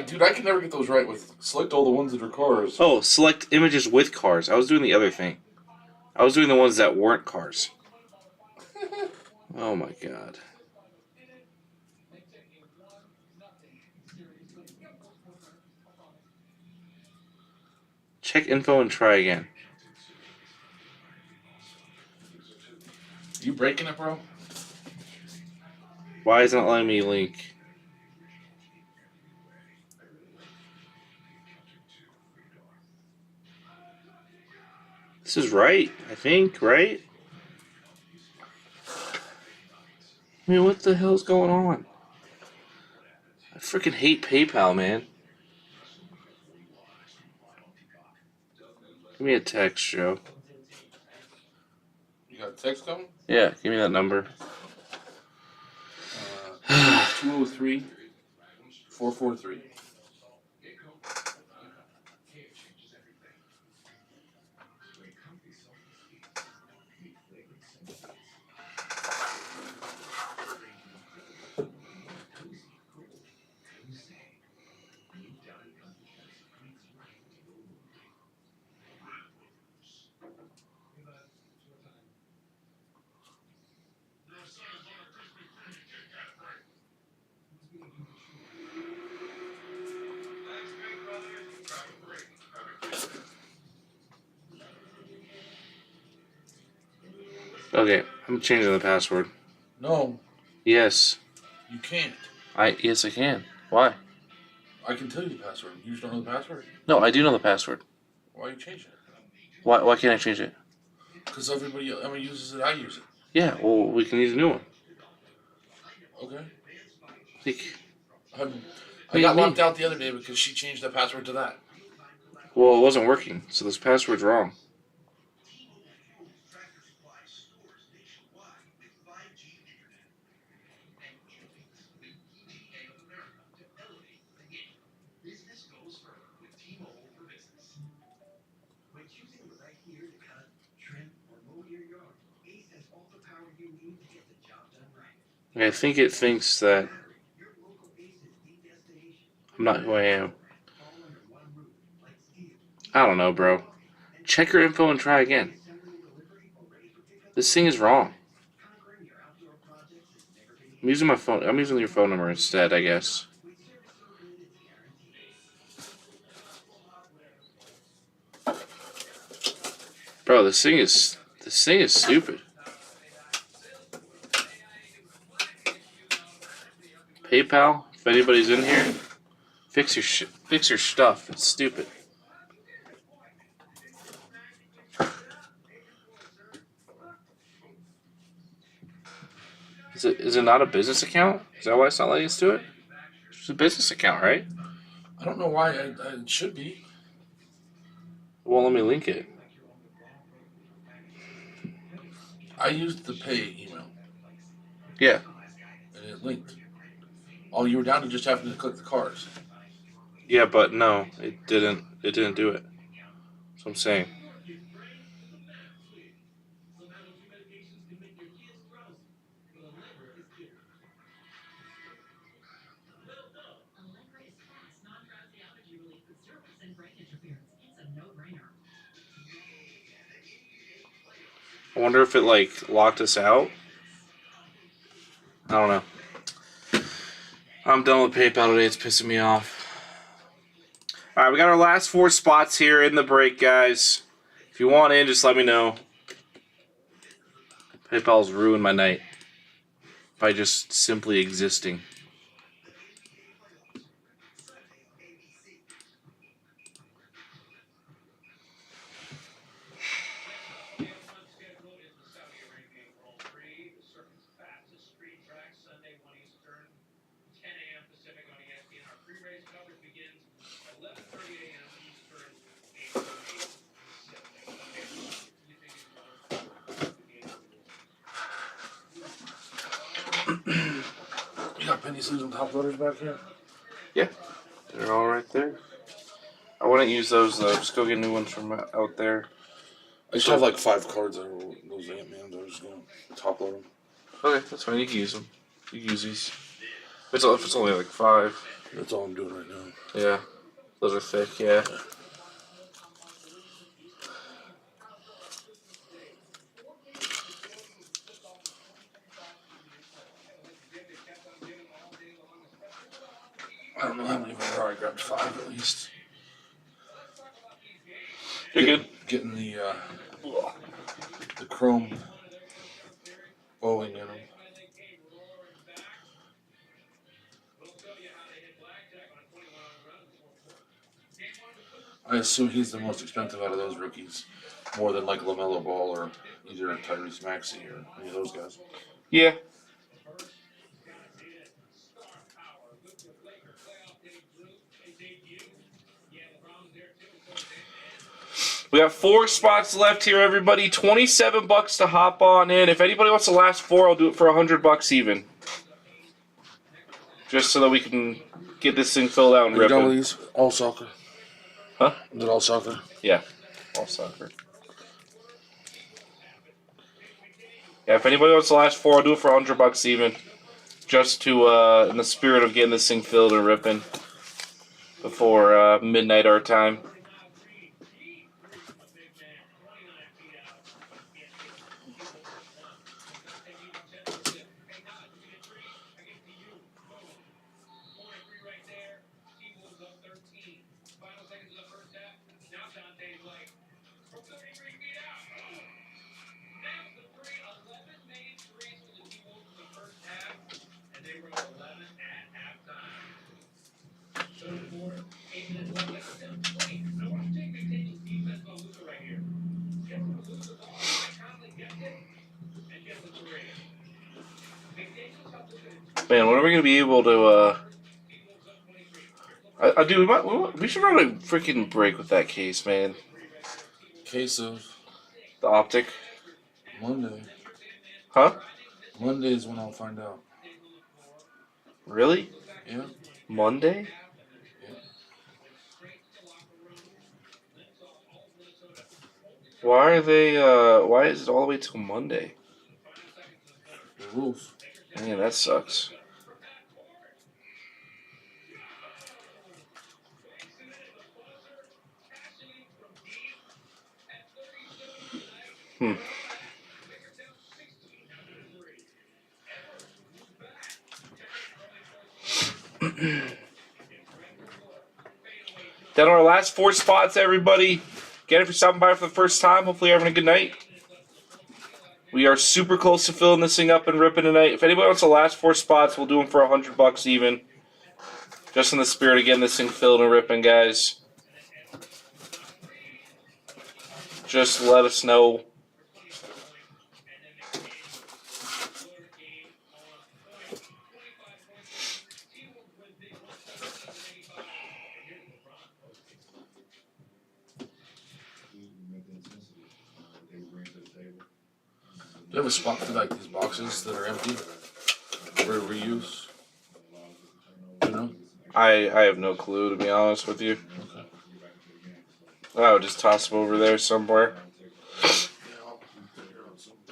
Dude, I can never get those right with select all the ones that are cars. Oh, select images with cars. I was doing the other thing. I was doing the ones that weren't cars. Oh my god. Check info and try again. You breaking it, bro? Why isn't it letting me link? This is right, I think, right? I mean, what the hell's going on? I freaking hate PayPal, man. Give me a text, Joe. You got a text coming? Yeah, give me that number. 203 443. Okay, I'm changing the password. No, Yes. you can't. Yes, I can. Why? I can tell you the password. You just don't know the password? No, I do know the password. Why are you changing it? Why can't I change it? Because everybody uses it, I use it. Yeah, well, we can use a new one. Okay. Like, I got locked out the other day because she changed the password to that. well, it wasn't working, so this password's wrong. I think it thinks that I'm not who I am. I don't know, bro. Check your info and try again. This thing is wrong. I'm using my phone. I'm using your phone number instead, I guess. Bro, this thing is stupid. PayPal, if anybody's in here, fix your stuff. It's stupid. Is it not a business account? Is that why it's not letting us do it? It's a business account, right? I don't know why it should be. It won't let me link it. I used the pay email. Yeah. And it linked. Oh, you were down to just having to click the cards. Yeah, but no, it didn't. It didn't do it. That's what I'm saying. I wonder if it like locked us out. I don't know. I'm done with PayPal today. It's pissing me off. All right, we got our last 4 spots here in the break, guys. If you want in, just let me know. PayPal's ruined my night by just simply existing. You got penny sleeves and top loaders back here? Yeah, they're all right there. I wouldn't use those though. Just go get new ones from out there. I just have like 5 cards that are those Ant-Mans. I was just going to top load them. Okay, that's fine. You can use them. You can use these. If it's only like 5. That's all I'm doing right now. Yeah, those are thick. Yeah. I don't know how many there are. I grabbed 5 at least. You're good. Getting the chrome bowing in them. I assume he's the most expensive out of those rookies, more than like LaMelo Ball or either Tyrese Maxey or any of those guys. Yeah. We got 4 spots left here, everybody. $27 to hop on in. If anybody wants the last 4, I'll do it for $100 even. Just so that we can get this thing filled out and Are you rip done it. with these? All soccer. Huh? Is it all soccer? Yeah. All soccer. Yeah, if anybody wants the last 4, I'll do it for $100 even. Just to, in the spirit of getting this thing filled and ripping before midnight our time. Man, when are we gonna be able to? We should run a freaking break with that case, man. Case of The optic, Monday. huh? Monday is when I'll find out. Really? Yeah. Monday? Yeah. Why are they? Why is it all the way till Monday? The rules. Man, that sucks. Then our last 4 spots, everybody. Again, if you're stopping by for the first time, hopefully you're having a good night. We are super close to filling this thing up and ripping tonight. If anybody wants the last 4 spots, we'll do them for $100 even. Just in the spirit of getting this thing filled and ripping, guys. Just let us know. Do you have a spot for like these boxes that are empty for reuse? You know? I have no clue, to be honest with you. I would just toss them over there somewhere.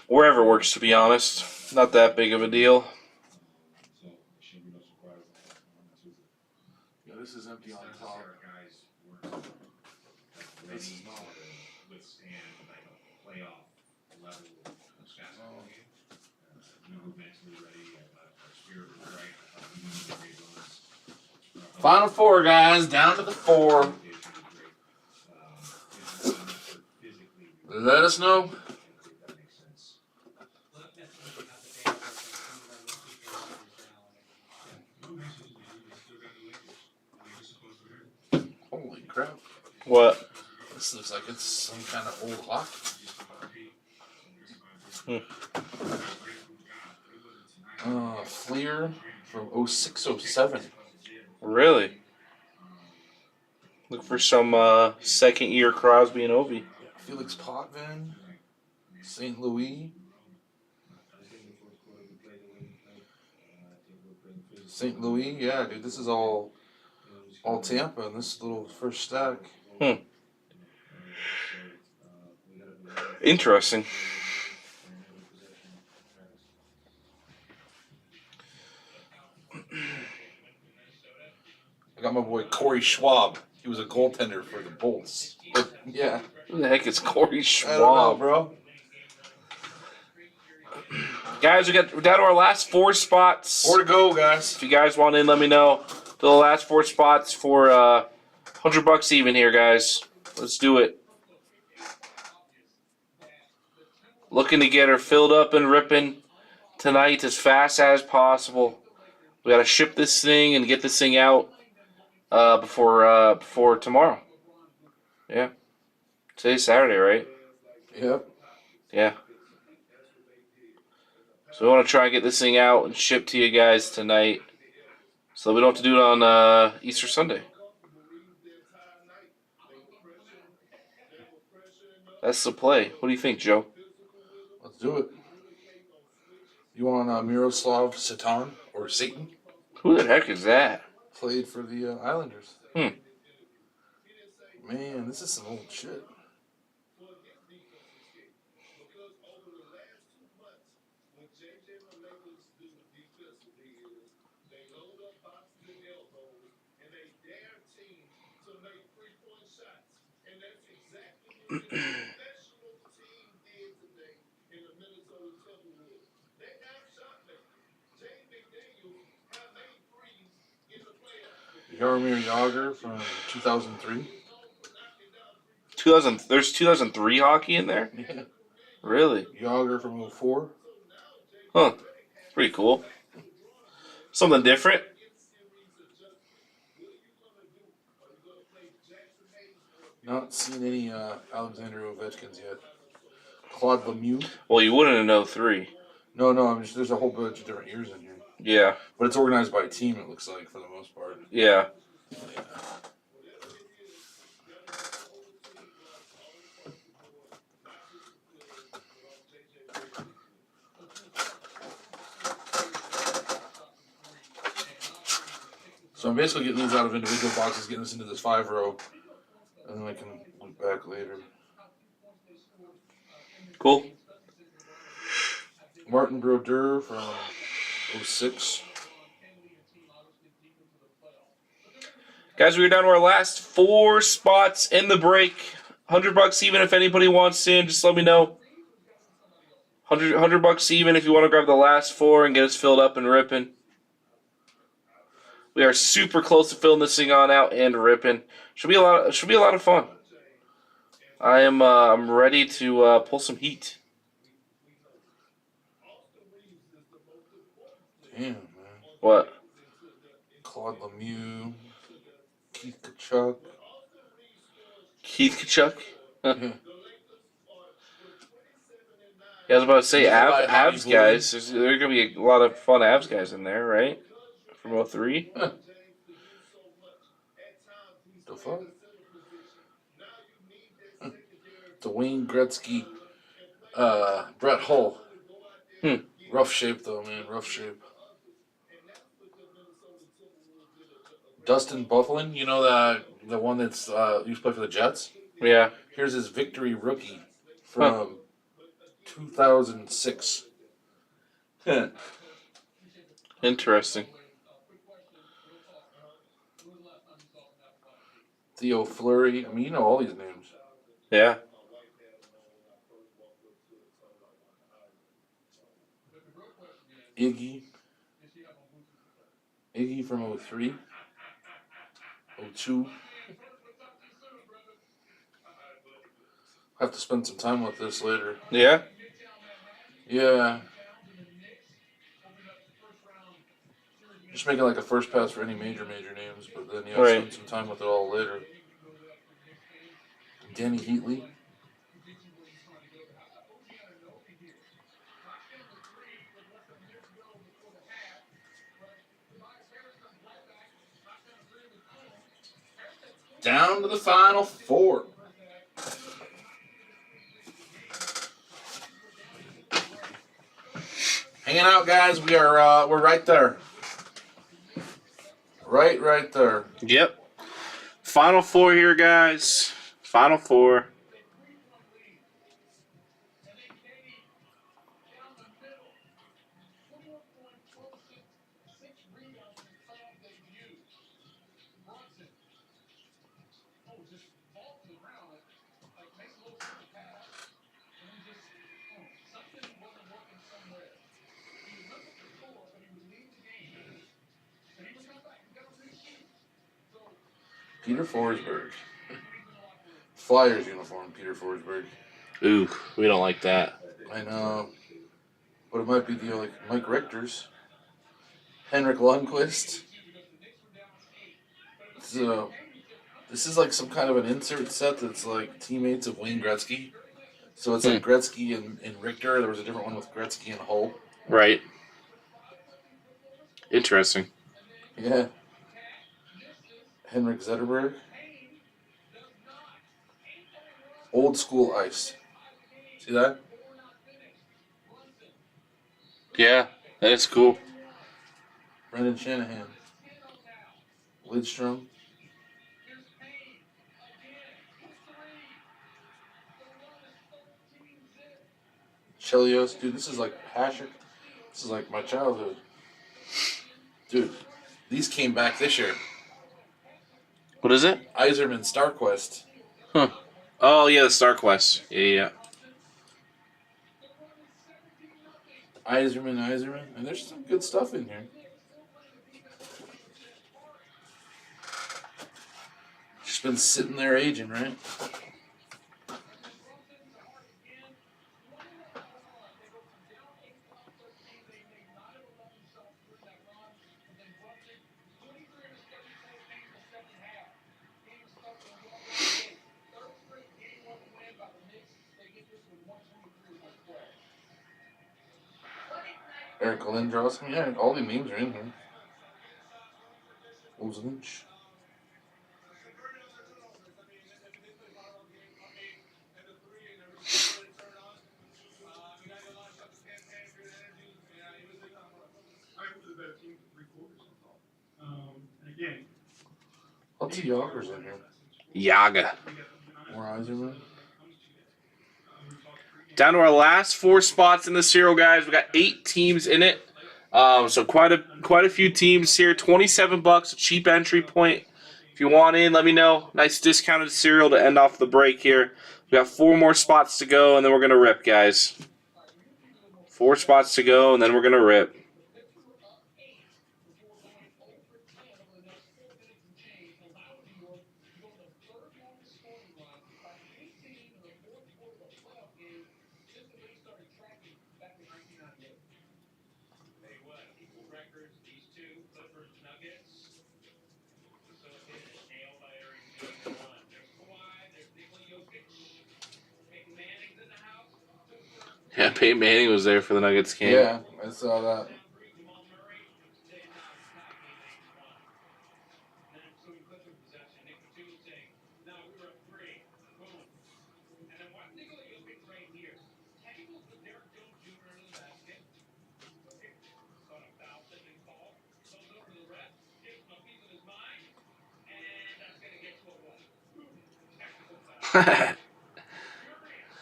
Wherever works, to be honest. Not that big of a deal. Yeah, this is empty on top. This is not. Final 4, guys. Down to the 4. Let us know. Holy crap. What? This looks like it's some kind of old clock. Fleer from 0607. Really? Look for some second year Crosby and Ovi. Felix Potvin. St. Louis. St. Louis, yeah, dude. This is all Tampa in this little first stack. Interesting. I got my boy Corey Schwab. He was a goaltender for the Bolts. Yeah. Who the heck is Corey Schwab? I don't know, bro. Guys, we're down to our last 4 spots. 4 to go, guys. If you guys want in, let me know. The last 4 spots for $100 even here, guys. Let's do it. Looking to get her filled up and ripping tonight as fast as possible. We got to ship this thing and get this thing out before tomorrow. Yeah. Today's Saturday, right? Yep. Yeah. So we want to try and get this thing out and shipped to you guys tonight, so we don't have to do it on Easter Sunday. That's the play. What do you think, Joe? Let's do it. You want Miroslav Satan or Satan? Who the heck is that? Played for the Islanders. Hmm. Man, this is some old shit. Jaromir Jagr from 2003. 2000. There's 2003 hockey in there? Yeah. Really? Jagr from 04. Huh. Pretty cool. Something different. Not seen any Alexander Ovechkins yet. Claude Lemieux. Well, you wouldn't have known 3. No, there's a whole bunch of different years in here. Yeah. But it's organized by team, it looks like, for the most part. Yeah. So I'm basically getting these out of individual boxes, getting this into this 5-row, and then I can look back later. Cool. Martin Brodeur from 06. Guys, we're down to our last 4 spots in the break. $100 even if anybody wants in. Just let me know. 100 bucks even if you want to grab the last 4 and get us filled up and ripping. We are super close to filling this thing on out and ripping. Should be a lot of fun. I'm ready to pull some heat. Damn, man. What? Claude Lemieux, Keith Kachuk. Keith Kachuk? Yeah. Yeah, I was about to say Eli abs Hobby guys. There's going to be a lot of fun abs guys in there, right? From 03. Huh. The fuck? Dwayne Gretzky, Brett Hull. Rough shape though, man. Rough shape. Dustin Bufflin, you know the one that's used to play for the Jets. Yeah. Here's his victory rookie from 2006. Interesting. Theo Fleury. I mean, you know all these names. Yeah. Iggy from 03. 02. Have to spend some time with this later. Yeah? Yeah. Just making like a first pass for any major names, but then you have to spend some time with it all later. Danny Heatley. Down to the final 4. Hanging out, guys. We're right there. Right there. Yep. Final 4 here, guys. Final 4. Peter Forsberg. Flyers uniform, Peter Forsberg. Ooh, we don't like that. I know. But it might be the like Mike Richter's. Henrik Lundqvist. So this is like some kind of an insert set that's like teammates of Wayne Gretzky. So it's like Gretzky and Richter. There was a different one with Gretzky and Hull. Right. Interesting. Yeah. Henrik Zetterberg. Old school ice. See that? Yeah, that is cool. Brendan Shanahan. Lidstrom. Chelios. Dude, this is like Hashik. This is like my childhood. Dude, these came back this year. What is it? Yzerman StarQuest. Huh. Oh, yeah, the Star Quest. Yeah. Yzerman. And there's some good stuff in here. Just been sitting there aging, right? Eric Lindros. Yeah, all the names are in here. Ozelinch. Lots of Yoggers in here. Yaga. More Yzerman. Down to our last 4 spots in the serial, guys. We got 8 teams in it. So quite a few teams here. $27, a cheap entry point. If you want in, let me know. Nice discounted serial to end off the break here. We got 4 more spots to go, and then we're gonna rip, guys. 4 spots to go, and then we're gonna rip. Yeah, Peyton Manning was there for the Nuggets game. Yeah, I saw that.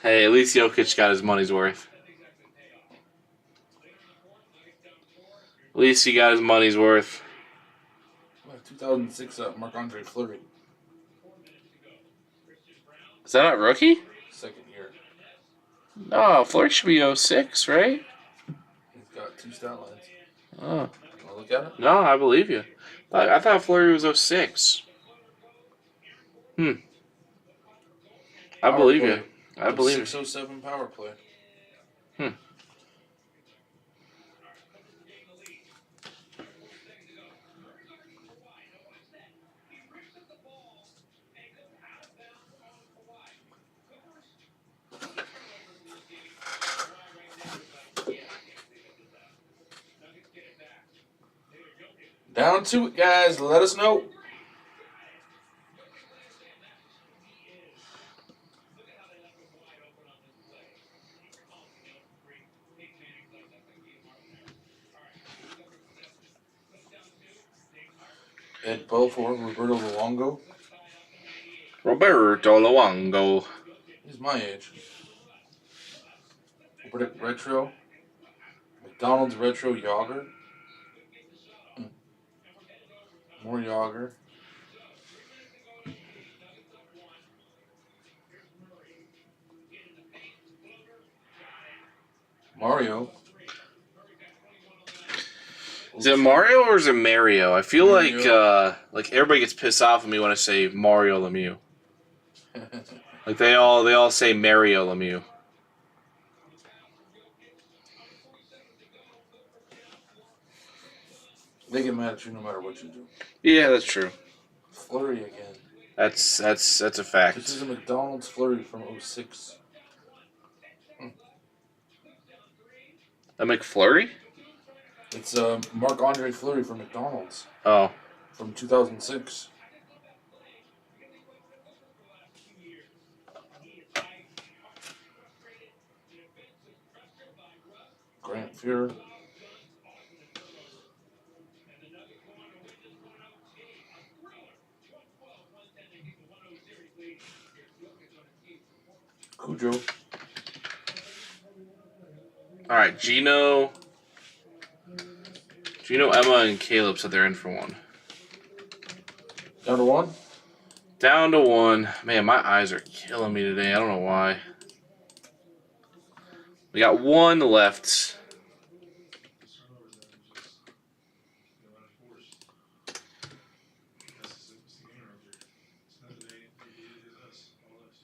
Hey, at least Jokic got his money's worth. At least he got his money's worth. 2006 Marc-Andre Fleury. Is that not rookie? Second year. No, Fleury should be 06, right? He's got 2 stat lines. Oh. You want to look at it? No, I believe you. I thought Fleury was 06. I Power believe play. you. I believe you. 607 power play. Down to it, guys. Let us know. Ed Belfour, Roberto Luongo. Roberto Luongo. He's my age. Retro. McDonald's Retro Yager. More Yager. Mario. Is it Mario or is it Mario? I feel Mario. like everybody gets pissed off at me when I say Mario Lemieux. Like they all say Mario Lemieux. They get mad at you no matter what you do. Yeah, that's true. Flurry again. That's a fact. This is a McDonald's Flurry from 06. A McFlurry? It's a Marc-Andre Fleury from McDonald's. Oh. From 2006. Grant Fuhrer. Cujo. All right, Gino, Emma, and Caleb said they're in for one. Down to 1? Down to 1. Man, my eyes are killing me today. I don't know why. We got 1 left.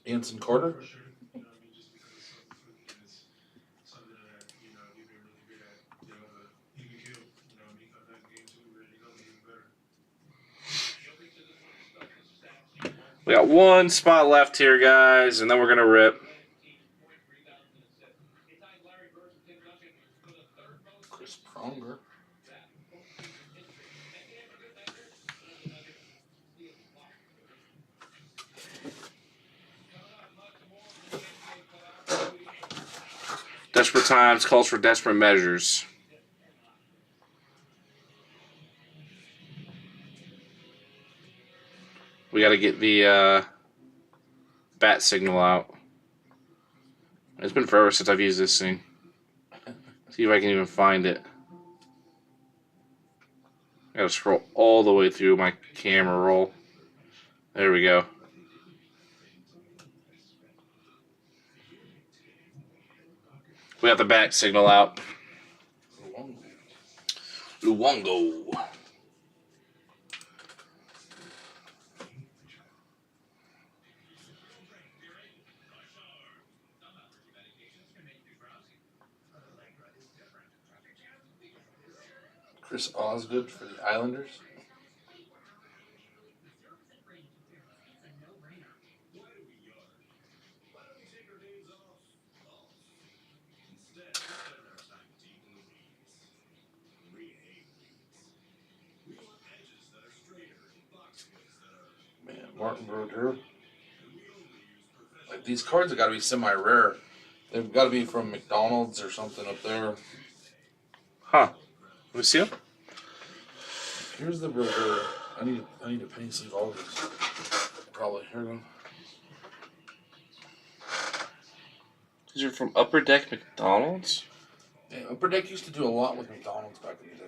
Anson Carter. We got 1 spot left here, guys, and then we're going to rip. Chris Pronger. Desperate times calls for desperate measures. We got to get the bat signal out. It's been forever since I've used this thing. See if I can even find it. I gotta scroll all the way through my camera roll. There we go. We got the back signal out. Luongo. Chris Osgood for the Islanders. Man, Martin Brodeur. Like, these cards have got to be semi-rare. They've got to be from McDonald's or something up there. Huh. Let me see them. Here's the Brodeur. I need to penny sleeve all of these. Probably. Here we go. These are from Upper Deck McDonald's? Yeah, Upper Deck used to do a lot with McDonald's back in the day.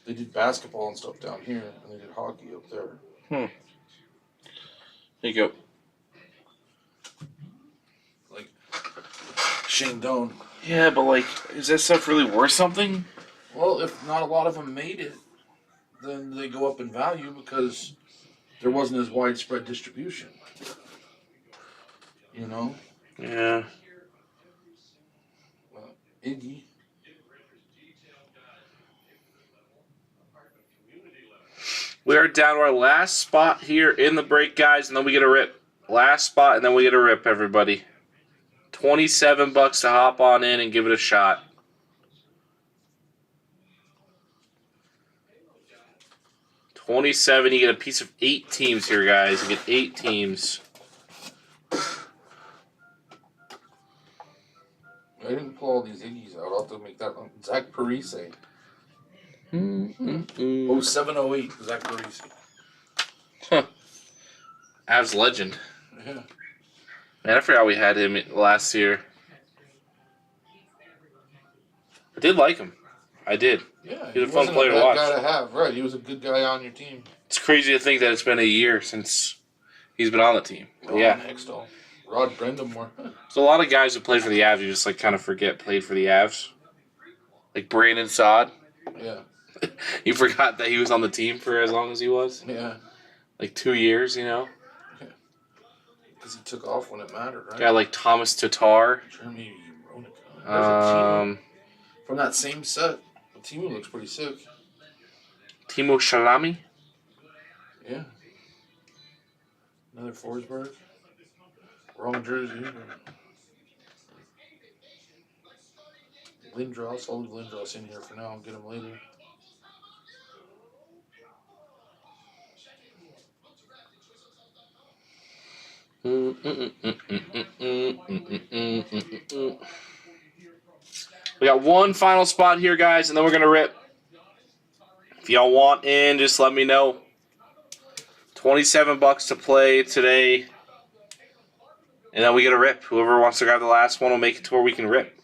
They did basketball and stuff down here, and they did hockey up there. There you go. Like Shane Doan. Yeah, but like, is that stuff really worth something? Well, if not a lot of them made it, then they go up in value because there wasn't as widespread distribution. You know? Yeah. Iggy. We are down to our last spot here in the break, guys, and then we get a rip. Last spot, and then we get a rip, everybody. $27 to hop on in and give it a shot. $27, you get a piece of 8 teams here, guys. You get 8 teams. I didn't pull all these Iggy's out. I'll have to make that one. Zach Parise. 0708, Zach Parise. Huh. Avs legend. Yeah. Man, I forgot we had him last year. I did like him. I did. Yeah, he was a fun player to watch. Guy to have, right? He was a good guy on your team. It's crazy to think that it's been a year since he's been on the team. Ron Hextall. Rod Brendamore. There's a lot of guys who played for the Avs you just like kind of forget played for the Avs. Like Brandon Saad. Yeah. You forgot that he was on the team for as long as he was? Yeah. Like 2 years, you know? Yeah. Because he took off when it mattered, right? Guy like Thomas Tatar. Jeremy Roenick. From that same set. The Timu looks pretty sick. Timo Shalami. Yeah. Another Forsberg. Wrong jersey. Lindros. I'll leave Lindros in here for now. I'll get him later. We got one final spot here, guys, and then we're going to rip. If y'all want in, just let me know. $27 to play today. And then we get a rip. Whoever wants to grab the last one will make it to where we can rip.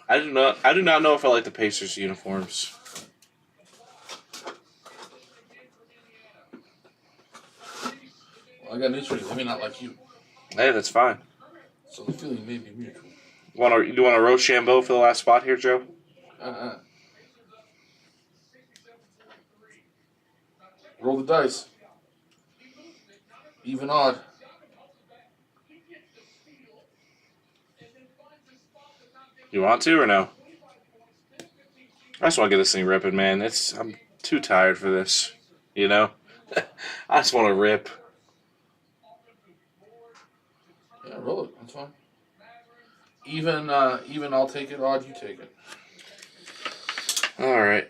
I do not know if I like the Pacers uniforms. Well, I got news for you. Let me not like you. Hey, that's fine. So the feeling may be mutual. Do you want a Rochambeau for the last spot here, Joe? Roll the dice. Even odd. You want to or no? I just want to get this thing ripping, man. I'm too tired for this, you know? I just want to rip. Yeah, roll it. That's fine. Even I'll take it. Odd, you take it. All right.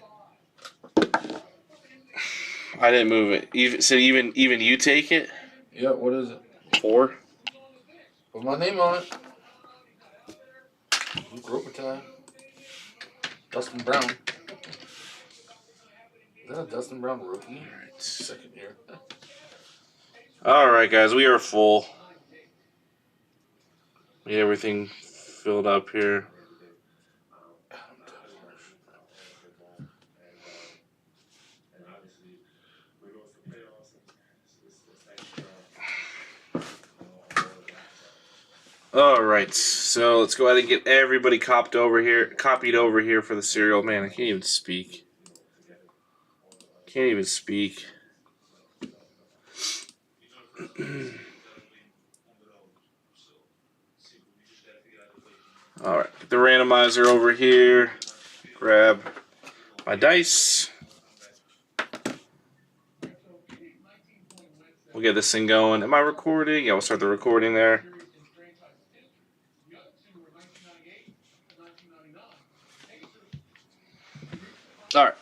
I didn't move it. Even you take it? Yeah, what is it? 4. Put my name on it. Luke Robitaille. Dustin Brown. Is that a Dustin Brown rookie? Second year. All right, guys, we are full. We get everything filled up here. All right, so let's go ahead and get everybody copied over here for the cereal. Man, I can't even speak. Can't even speak. All right, get the randomizer over here. Grab my dice. We'll get this thing going. Am I recording? Yeah, we'll start the recording there. All right,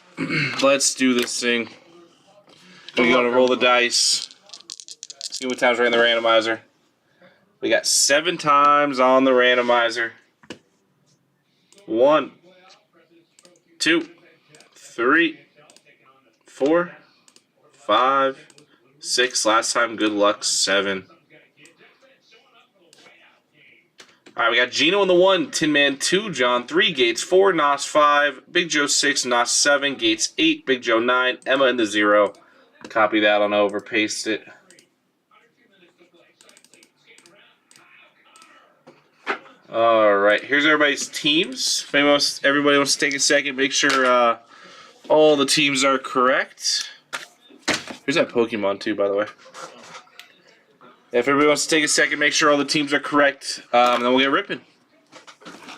let's do this thing. We're going to roll the dice. See what times we're in the randomizer. We got 7 times on the randomizer. 1, 2, 3, 4, 5, 6. Last time, good luck, 7. All right, we got Gino in the 1, Tin Man 2, John 3, Gates 4, Nos 5, Big Joe 6, Nos 7, Gates 8, Big Joe 9, Emma in the 0. Copy that on over, paste it. All right, here's everybody's teams. If everybody wants to take a second, make sure all the teams are correct. Here's that Pokemon too, by the way. If everybody wants to take a second, make sure all the teams are correct, then we'll get ripping.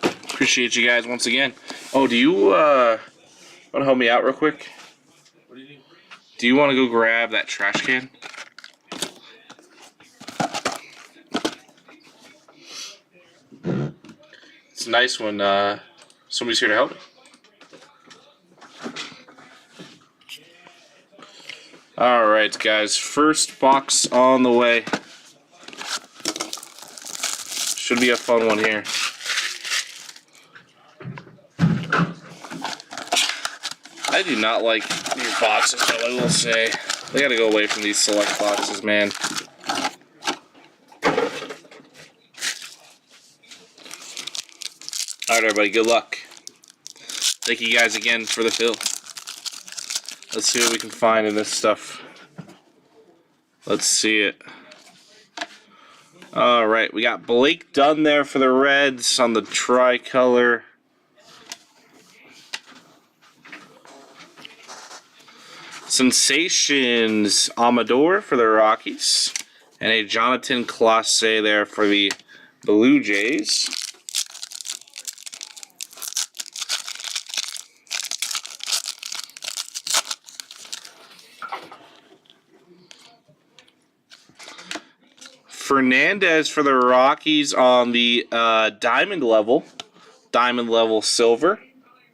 Appreciate you guys once again. Oh, do you want to help me out real quick? What do you need? Do you want to go grab that trash can? It's nice when somebody's here to help. All right, guys. First box on the way. Should be a fun one here. I do not like these boxes, though, I will say. They gotta go away from these select boxes, man. Alright, everybody, good luck. Thank you guys again for the fill. Let's see what we can find in this stuff. Let's see it. Alright, we got Blake Dunn there for the Reds on the tricolor. Sensations Amador for the Rockies. And a Jonathan Clase there for the Blue Jays. Fernandez for the Rockies on the Diamond level silver.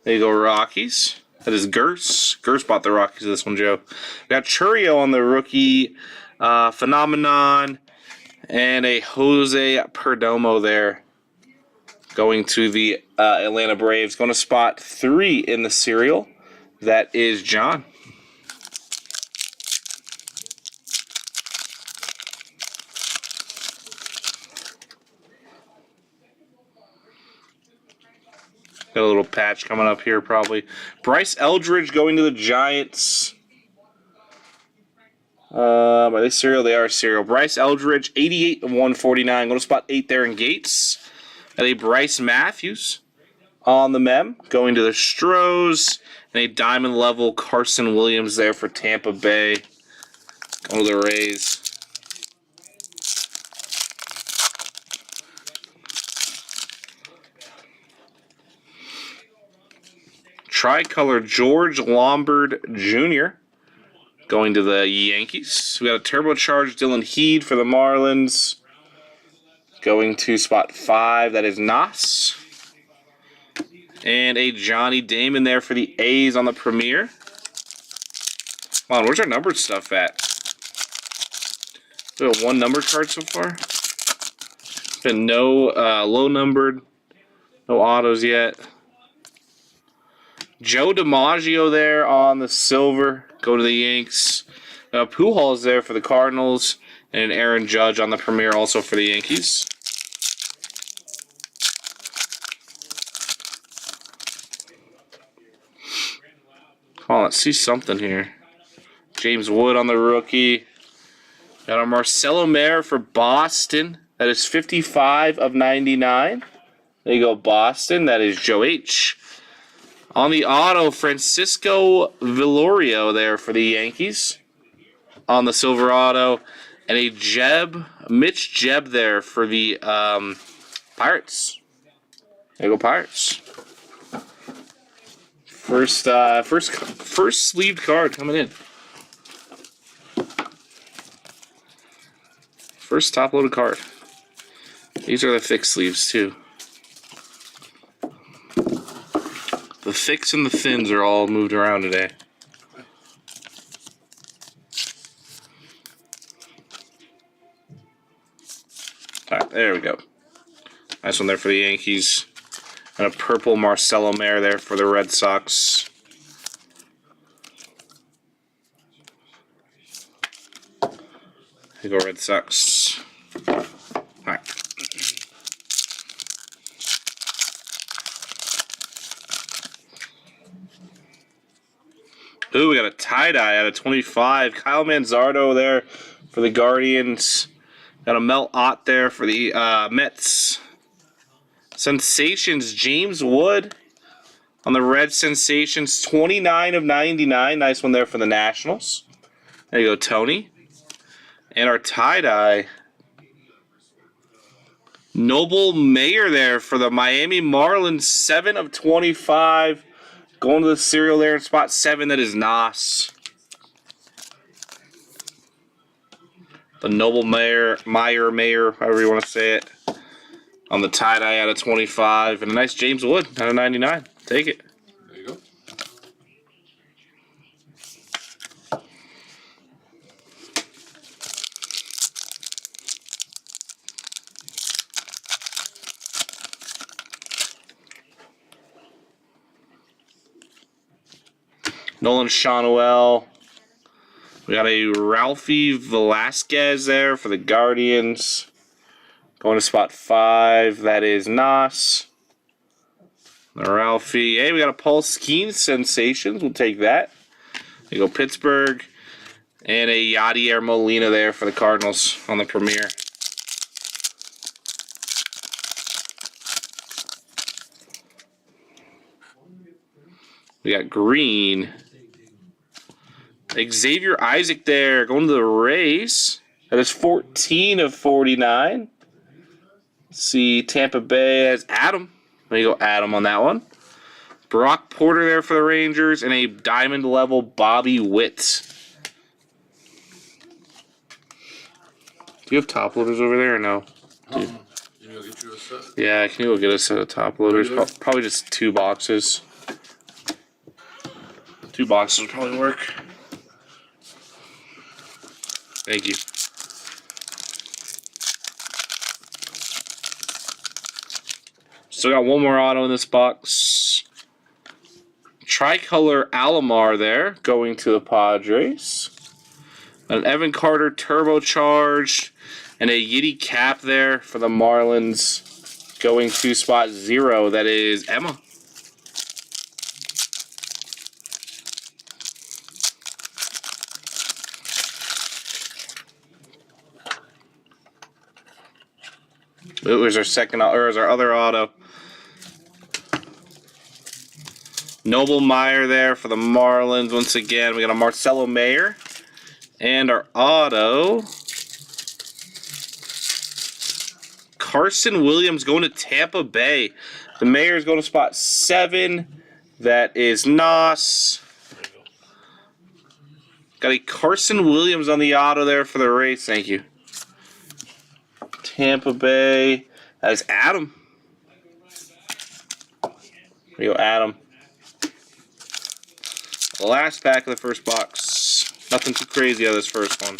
There you go, Rockies. That is Gertz. Gertz bought the Rockies this one, Joe. We got Churio on the rookie Phenomenon. And a Jose Perdomo there. Going to the Atlanta Braves. Going to spot 3 in the cereal. That is John. Got a little patch coming up here, probably. Bryce Eldridge going to the Giants. Are they cereal? They are cereal. Bryce Eldridge, 88 of 149. Going to spot 8 there in Gates. And a Bryce Matthews on the mem. Going to the Stros. And a diamond level Carson Williams there for Tampa Bay. Going to the Rays. Tricolor George Lombard Jr. going to the Yankees. We got a turbocharged Dylan Heed for the Marlins. Going to spot 5. That is Nas. And a Johnny Damon there for the A's on the Premier. Come on, where's our numbered stuff at? We have 1 numbered card so far. Been no low numbered, no autos yet. Joe DiMaggio there on the silver. Go to the Yanks. Pujols there for the Cardinals. And Aaron Judge on the Premier also for the Yankees. Come on, let's see something here. James Wood on the rookie. Got our Marcelo Mayer for Boston. That is 55 of 99. There you go, Boston. That is Joe H. On the auto, Francisco Villorio there for the Yankees. On the silver auto. And a Mitch Jeb there for the Pirates. There you go, Pirates. First sleeved card coming in. First top-loaded card. These are the thick sleeves, too. The thicks and the thins are all moved around today. Alright, there we go. Nice one there for the Yankees. And a purple Marcelo Mayer there for the Red Sox. Here you go, Red Sox. Alright. Ooh, we got a tie-dye out of 25. Kyle Manzardo there for the Guardians. Got a Mel Ott there for the Mets. Sensations, James Wood on the Red Sensations. 29 of 99. Nice one there for the Nationals. There you go, Tony. And our tie-dye, Noble Mayer there for the Miami Marlins. 7 of 25. Going to the serial there in spot 7. That is Nas. The Noble Mayer, however you want to say it. On the tie-dye out of 25. And a nice James Wood out of 99. Take it. There you go. Nolan Schanuel. We got a Ralphie Velasquez there for the Guardians. Going to spot 5. That is Nas. The Ralphie. Hey, we got a Paul Skeens Sensations. We'll take that. There you go, Pittsburgh. And a Yadier Molina there for the Cardinals on the Premier. We got green. Xavier Isaac there going to the Rays. That is 14 of 49. Let's see, Tampa Bay has Adam. There you go, Adam on that one. Brock Porter there for the Rangers. And a diamond level Bobby Witt. Do you have top loaders over there or no? Can you go get you a set? Yeah, can you go get a set of top loaders? Probably just 2 boxes. 2 boxes would probably work. Thank you. Still got one more auto in this box. Tricolor Alomar there, going to the Padres. An Evan Carter turbocharged, and a Yiddy cap there for the Marlins, going to spot 0. That is Emma. It was our second, or was our other auto. Noble Meyer there for the Marlins. Once again, we got a Marcelo Mayer. And our auto, Carson Williams going to Tampa Bay. The Mayer is going to spot 7. That is Nos. Got a Carson Williams on the auto there for the Rays. Thank you. Tampa Bay. That is Adam. There you go, Adam. The last pack of the first box. Nothing too crazy out of this first one.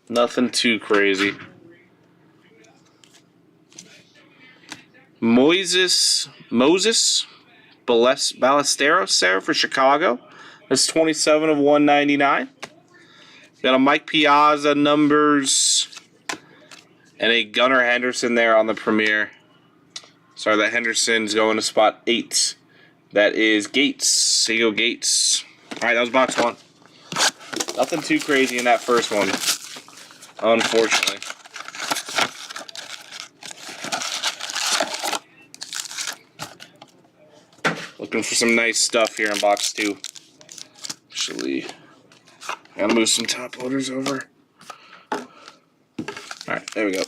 Nothing too crazy. Moses Ballesteros there for Chicago. That's 27 of 199. Got a Mike Piazza numbers. And a Gunnar Henderson there on the Premier. Sorry, that Henderson's going to spot 8. That is Gates. There you go, Gates. Alright, that was box 1. Nothing too crazy in that first one, unfortunately. Looking for some nice stuff here in box 2. Actually, I gotta move some top loaders over. Alright, there we go.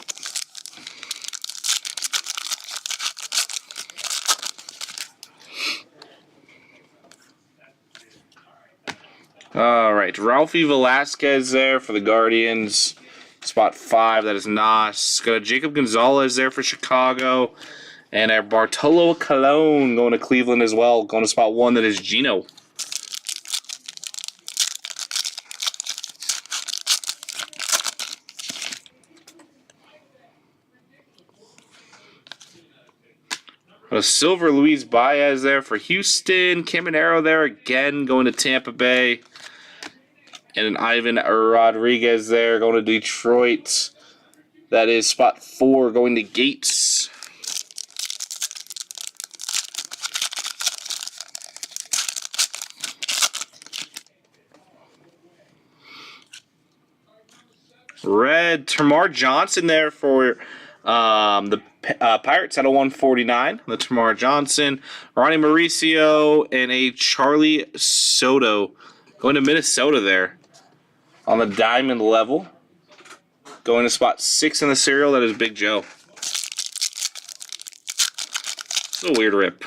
Alright, Ralphie Velasquez there for the Guardians. Spot 5, that is Nas. Got a Jacob Gonzalez there for Chicago. And our Bartolo Colon going to Cleveland as well. Going to spot 1, that is Gino. A silver Luis Baez there for Houston. Caminero there again going to Tampa Bay. And an Ivan Rodriguez there going to Detroit. That is spot 4 going to Gates. Red Tamar Johnson there for the Pirates at a 149. The Tamar Johnson. Ronnie Mauricio and a Charlie Soto going to Minnesota there on the diamond level. Going to spot 6 in the serial. That is Big Joe. It's a weird rip.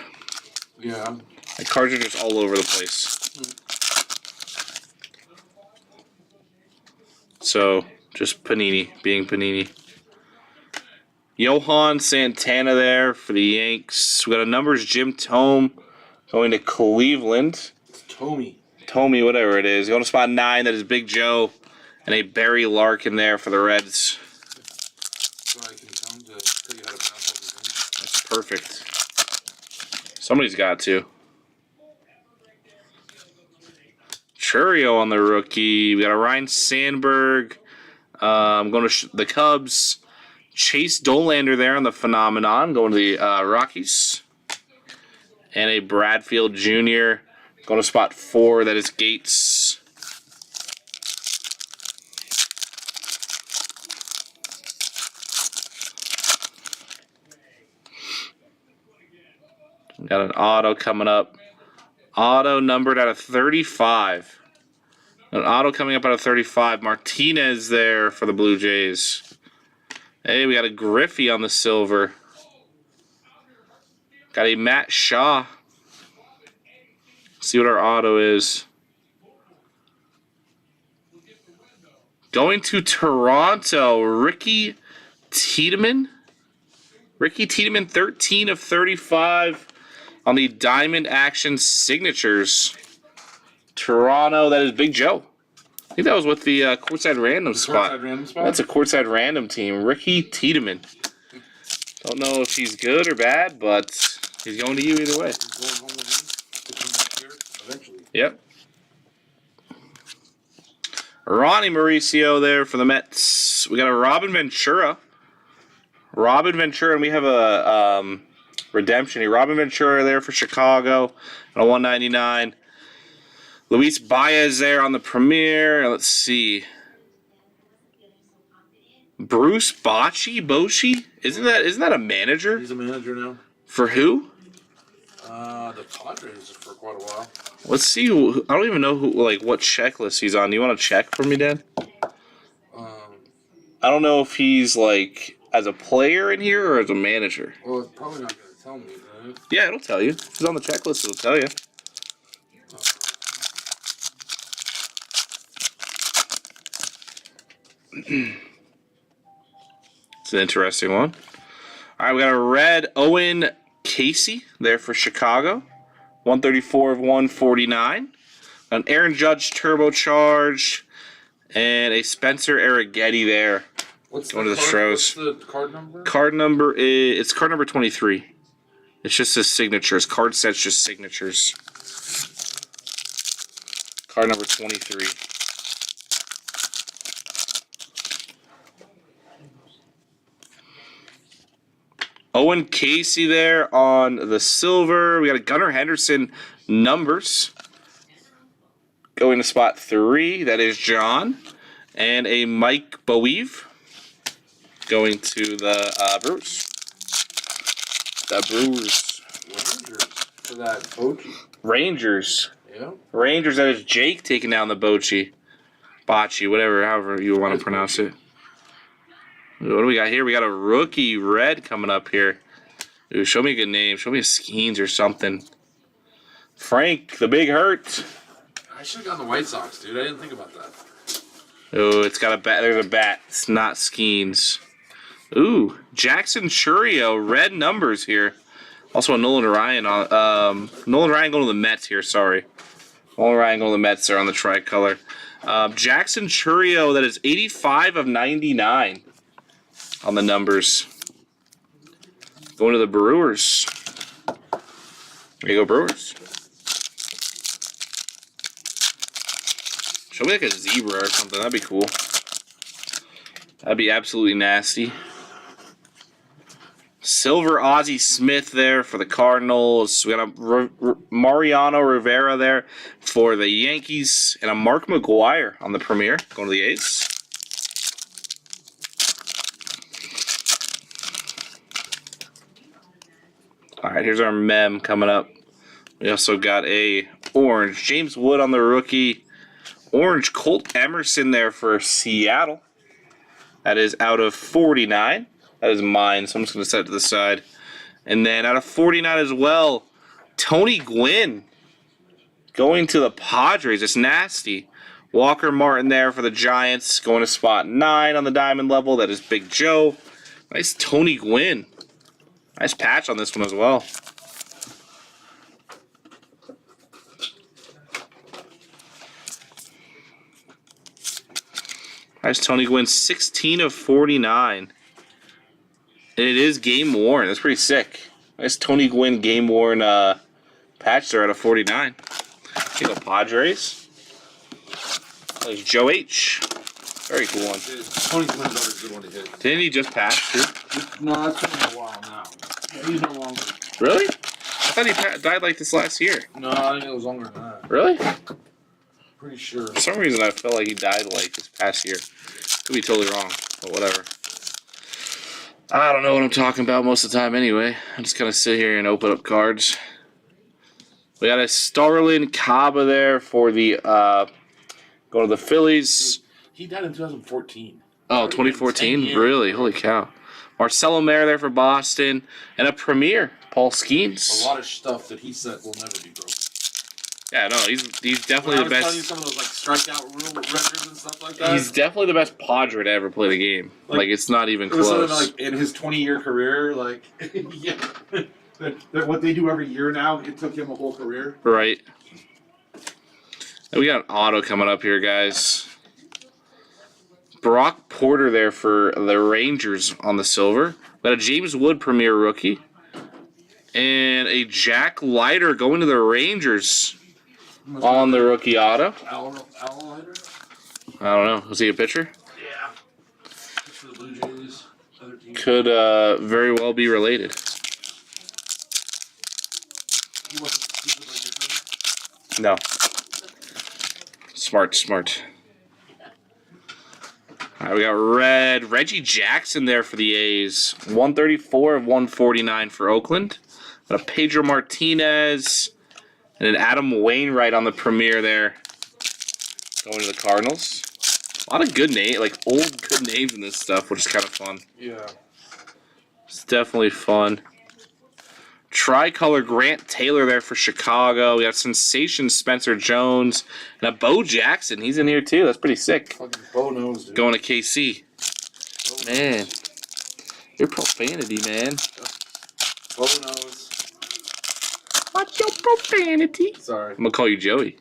Yeah. The cards are just all over the place. So, just Panini, being Panini. Johan Santana there for the Yanks. We got a numbers Jim Thome going to Cleveland. Tomey, whatever it is. Going to spot 9. That is Big Joe. And a Barry Larkin there for the Reds. So I can tell him to tell you how to pronounce everything. That's perfect. Somebody's got to. Churio on the rookie. We got a Ryan Sandberg. Going to the Cubs. Chase Dolander there on the Phenomenon. Going to the Rockies. And a Bradfield Jr. Going to spot 4. That is Gates. Got an auto coming up. Auto numbered out of 35. An auto coming up out of 35. Martinez there for the Blue Jays. Hey, we got a Griffey on the silver. Got a Matt Shaw. See what our auto is. Going to Toronto, Ricky Tiedemann. Ricky Tiedemann, 13 of 35 on the Diamond Action Signatures. Toronto, that is Big Joe. I think that was with the Courtside Random spot. Courtside Random spot? That's a Courtside Random team. Ricky Tiedemann. Don't know if he's good or bad, but he's going to you either way. He's going home with him. To come back here eventually. Yep. Ronnie Mauricio there for the Mets. We got a Robin Ventura. And we have a redemption here. Robin Ventura there for Chicago on a 199. Luis Baez there on the Premier. Let's see. Bruce Bochy? Isn't that a manager? He's a manager now. For who? The Padres for quite a while. Let's see. I don't even know what checklist he's on. Do you want to check for me, Dan? I don't know if he's as a player in here or as a manager. Well, it's probably not going to tell me, right? Yeah, it'll tell you. If he's on the checklist, it'll tell you. It's an interesting one. All right, we got a red Owen Casey there for Chicago. 134 of 149. An Aaron Judge turbocharged. And a Spencer Arrighetti there. What's going to the Stros. What's the card number? It's card number 23. It's just his signatures. Card set's just signatures. Card number 23. Owen Casey there on the silver. We got a Gunnar Henderson numbers. Going to spot 3. That is John. And a Mike Boeve. Going to the Brewers. The Brewers. Rangers for that Bochy. Rangers. Yeah. Rangers, that is Jake taking down the Bochy. Bochy, whatever, however you want to pronounce it. What do we got here? We got a rookie red coming up here. Ooh, show me a good name. Show me a Skeens or something. Frank, the Big Hurt. I should have gotten the White Sox, dude. I didn't think about that. Oh, it's got a bat. There's a bat. It's not Skeens. Ooh, Jackson Churio, red numbers here. Also a Nolan Ryan on Nolan Ryan going to the Mets here, sorry. Nolan Ryan going to the Mets there on the tricolor. Jackson Churio, that is 85 of 99 on the numbers. Going to the Brewers. There you go, Brewers. Show me like a zebra or something. That'd be cool. That'd be absolutely nasty. Silver Ozzie Smith there for the Cardinals. We got a Mariano Rivera there for the Yankees. And a Mark McGwire on the Premier. Going to the A's. Alright, here's our mem coming up. We also got a orange. James Wood on the rookie. Orange Colt Emerson there for Seattle. That is out of 49. That is mine, so I'm just going to set it to the side. And then out of 49 as well, Tony Gwynn going to the Padres. It's nasty. Walker Martin there for the Giants, going to spot 9 on the diamond level. That is Big Joe. Nice Tony Gwynn. Nice patch on this one as well. Nice Tony Gwynn, 16 of 49. And it is game worn. That's pretty sick. Nice Tony Gwynn game worn patch there out of 49. Here you go, Padres. There's Joe H. Very cool one. Tony Gwynn's always a good one to hit. Didn't he just pass too? No, that's been a while now. He's no longer. Really? I thought he died like this last year. No, I think it was longer than that. Really? Pretty sure. For some reason, I felt like he died like this past year. Could be totally wrong, but whatever. I don't know what I'm talking about most of the time anyway. I'm just going to sit here and open up cards. We got a Starlin Caba there for the, going to the Phillies. He died in 2014. Oh, 2014? Really? Holy cow. Marcelo Mayer there for Boston. And a Premier, Paul Skeens. A lot of stuff that he said will never be broken. Yeah, no, he's definitely the best. I was telling you some of those like strikeout rule records and stuff like that. He's definitely the best Padre to ever play the game. Like it's not even close. Like in his 20-year career, like yeah, what they do every year now, it took him a whole career. Right. And we got an auto coming up here, guys. Brock Porter there for the Rangers on the silver. We got a James Wood Premier rookie. And a Jack Leiter going to the Rangers on the rookie auto. Al Leiter? I don't know. Was he a pitcher? Yeah. For the Blue Jays. Other teams. Could very well be related. He wasn't stupid like your cousin? No. Smart. All right, we got red. Reggie Jackson there for the A's. 134 of 149 for Oakland. Got a Pedro Martinez and an Adam Wainwright on the Premier there. Going to the Cardinals. A lot of good names, like old good names in this stuff, which is kind of fun. Yeah. It's definitely fun. Tricolor Grant Taylor there for Chicago. We got Sensation Spencer Jones and a Bo Jackson. He's in here too. That's pretty sick. Fucking Bo knows, dude. Going to KC. Man, your profanity, man. Bo knows. Watch your profanity. Sorry. I'm gonna call you Joey.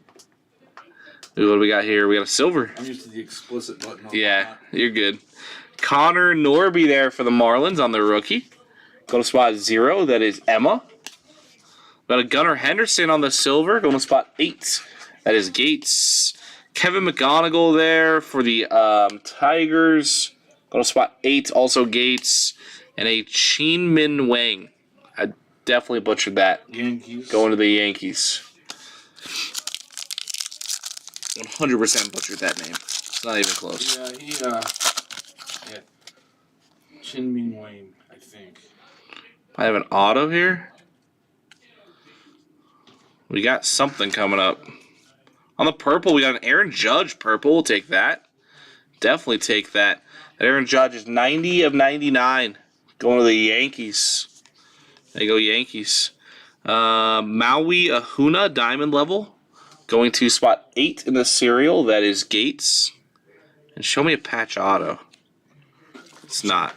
Ooh, what do we got here? We got a silver. I'm used to the explicit button. Yeah, you're good. Connor Norby there for the Marlins on the rookie. Go to spot 0. That is Emma. Got a Gunnar Henderson on the silver, going to spot 8. That is Gates. Kevin McGonigal there for the Tigers. Going to spot 8, also Gates. And a Chin Min Wang. I definitely butchered that. Yankees. Going to the Yankees. 100% butchered that name. It's not even close. Yeah. Chin Min Wayne, I think. I have an auto here. We got something coming up. On the purple, we got an Aaron Judge purple. We'll take that. Definitely take that. Aaron Judge is 90 of 99. Going to the Yankees. There you go, Yankees. Maui Ahuna, diamond level. Going to spot 8 in the serial. That is Gates. And show me a patch auto. It's not.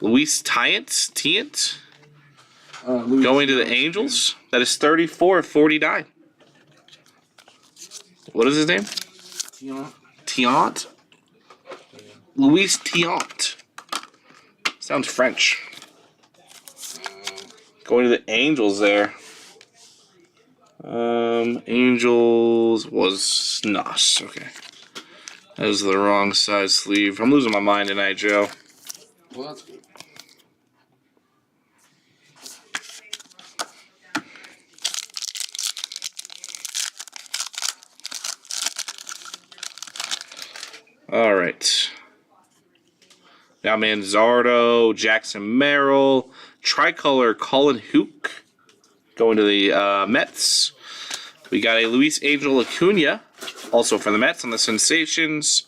Luis Tiant. Going to the Angels. That is 34 of 49. What is his name? Tiant. Luis Tiant. Sounds French. Going to the Angels there. Angels was Nos. Okay. That was the wrong size sleeve. I'm losing my mind tonight, Joe. Well, that's good. All right. Now Manzardo, Jackson Merrill, tricolor Colin Hook going to the Mets. We got a Luis Angel Acuna, also for the Mets on the Sensations,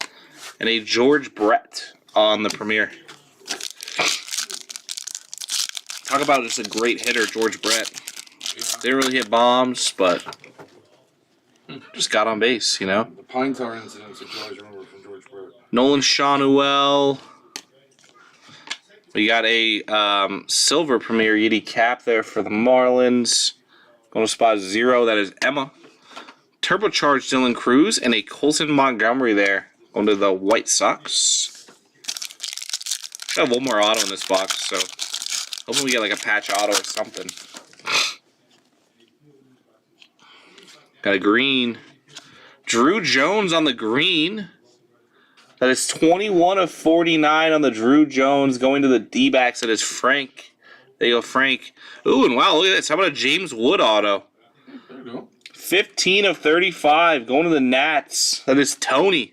and a George Brett on the Premier. Talk about just a great hitter, George Brett. Didn't really hit bombs, but just got on base, you know. The Pine Tar incident, I always remember from George Brett. Nolan Shanuel. We got a silver Premier Yeti cap there for the Marlins. Going to spot 0. That is Emma. Turbocharged Dylan Cruz and a Colson Montgomery there. Going to the White Sox. I have one more auto in this box, so hopefully we get like a patch auto or something. Got a green. Drew Jones on the green. That is 21 of 49 on the Drew Jones. Going to the D-backs. That is Frank. There you go, Frank. Ooh, and wow, look at this. How about a James Wood auto? There you go. 15 of 35. Going to the Nats. That is Tony.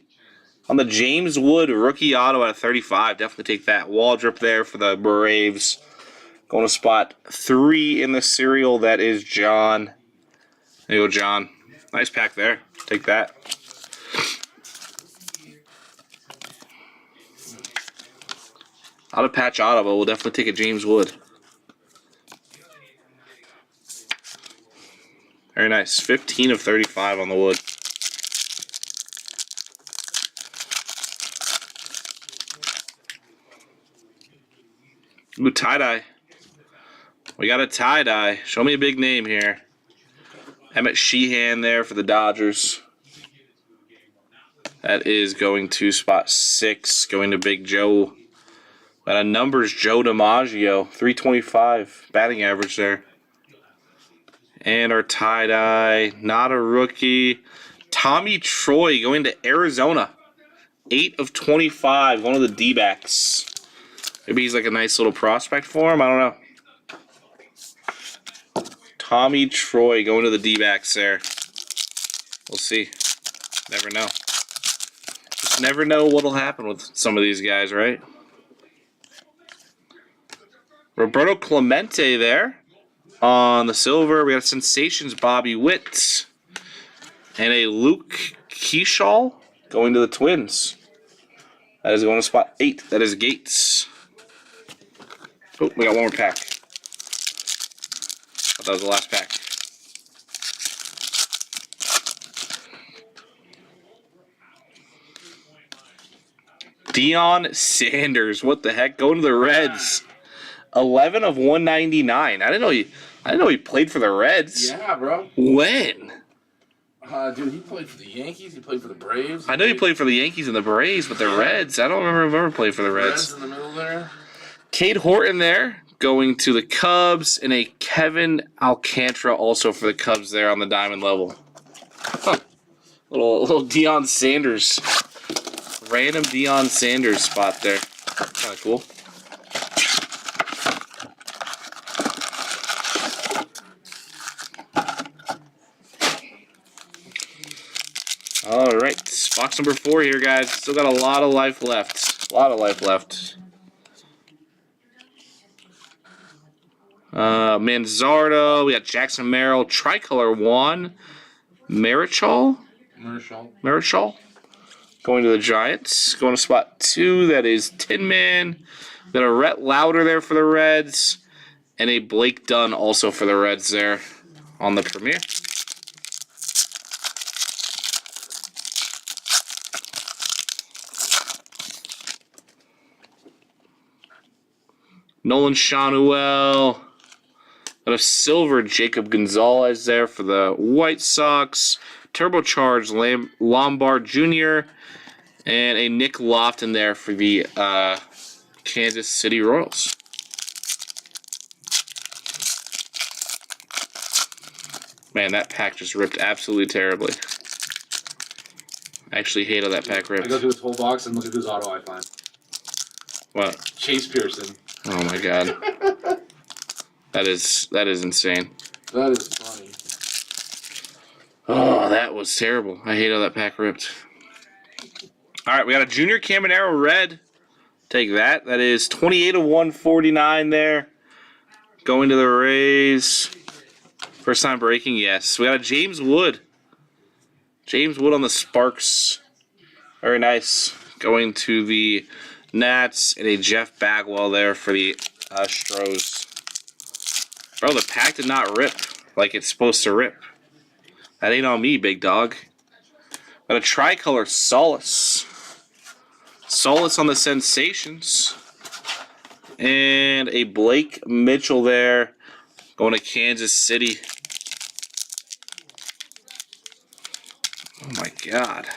On the James Wood rookie auto at 35. Definitely take that. Waldrop there for the Braves. Going to spot 3 in the serial. That is John. There you go, John. Nice pack there. Take that. Not a patch auto, but we'll definitely take a James Wood. Very nice. 15 of 35 on the wood. Ooh, tie-dye. We got a tie-dye. Show me a big name here. Emmett Sheehan there for the Dodgers. That is going to spot 6. Going to Big Joe. Got a numbers Joe DiMaggio. 325 batting average there. And our tie-dye. Not a rookie. Tommy Troy going to Arizona. 8 of 25. One of the D-backs. Maybe he's like a nice little prospect for him. I don't know. Tommy Troy going to the D-backs there. We'll see. Never know. Just never know what'll happen with some of these guys, right? Roberto Clemente there. On the silver, we got Sensations Bobby Witt. And a Luke Keyshaw going to the Twins. That is going to spot 8. That is Gates. Oh, we got one more pack. I thought that was the last pack. Deion Sanders. What the heck? Going to the Reds. 11 of 199. I didn't know he played for the Reds. Yeah, bro. When? Dude, he played for the Yankees. He played for the Braves. I know he played for the Yankees and the Braves, but the Reds. I don't remember him ever playing for the Reds. Reds in the middle there. Cade Horton there. going to the Cubs, and a Kevin Alcantara also for the Cubs there on the diamond level. Huh. Little Deion Sanders. Random Deion Sanders spot there. Kind of cool. All right, box number 4 here, guys. Still got a lot of life left. Manzardo. We got Jackson Merrill. Tricolor 1. Marichal. Going to the Giants. Going to spot 2. That is Tin Man. Then a Rhett Lauder there for the Reds. And a Blake Dunn also for the Reds there on the Premier. Nolan Shanuel. Got a silver Jacob Gonzalez there for the White Sox. Turbocharged Lombard Jr. And a Nick Lofton there for the Kansas City Royals. Man, that pack just ripped absolutely terribly. I actually hate how that pack ripped. I go through this whole box and look at whose auto I find. What? Chase Pearson. Oh my god. That is insane. That is funny. Oh, that was terrible. I hate how that pack ripped. Alright, we got a Junior Caminero red. Take that. That is 28 of 149 there. Going to the Rays. First time breaking, yes. We got a James Wood. James Wood on the Sparks. Very nice. Going to the Nats. And a Jeff Bagwell there for the Astros. Bro, the pack did not rip like it's supposed to rip. That ain't on me, big dog. Got a tricolor Solace. Solace on the Sensations. And a Blake Mitchell there. Going to Kansas City. Oh my god.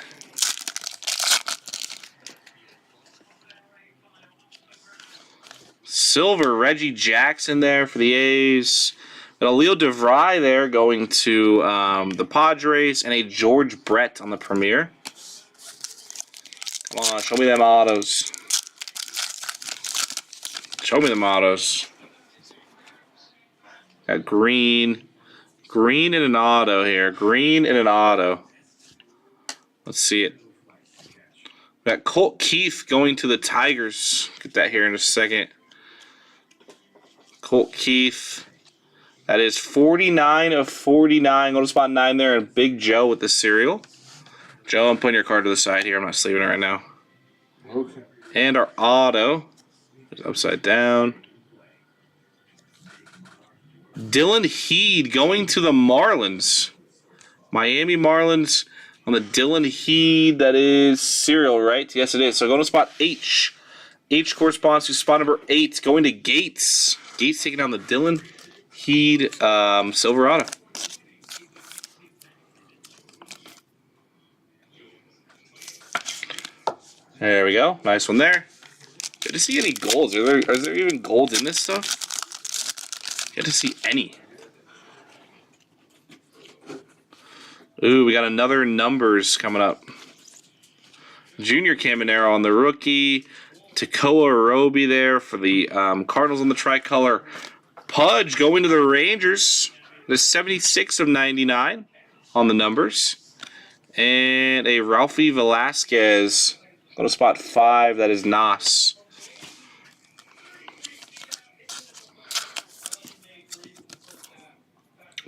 Silver Reggie Jackson there for the A's. Got a Leo DeVry there going to the Padres. And a George Brett on the Premier. Come on, show me them autos. Show me them autos. Got green. Green and an auto here. Green and an auto. Let's see it. Got Colt Keith going to the Tigers. Get that here in a second. Colt Keith. That is 49 of 49. Go to spot 9 there. And Big Joe with the cereal. Joe, I'm putting your card to the side here. I'm not sleeving it right now. Okay. And our auto is upside down. Dylan Heed going to the Marlins. Miami Marlins on the Dylan Heed. That is cereal, right? Yes, it is. So going to spot H. H corresponds to spot number 8. Going to Gates. Gates taking down the Dylan Heed Silverado. There we go. Nice one there. Good to see any golds. Are there even golds in this stuff? Good to see any. Ooh, we got another numbers coming up. Junior Caminero on the rookie. Tekoa Roby there for the Cardinals on the tricolor. Pudge going to the Rangers. The 76 of 99 on the numbers. And a Ralphie Velasquez. Going to spot 5. That is Nas.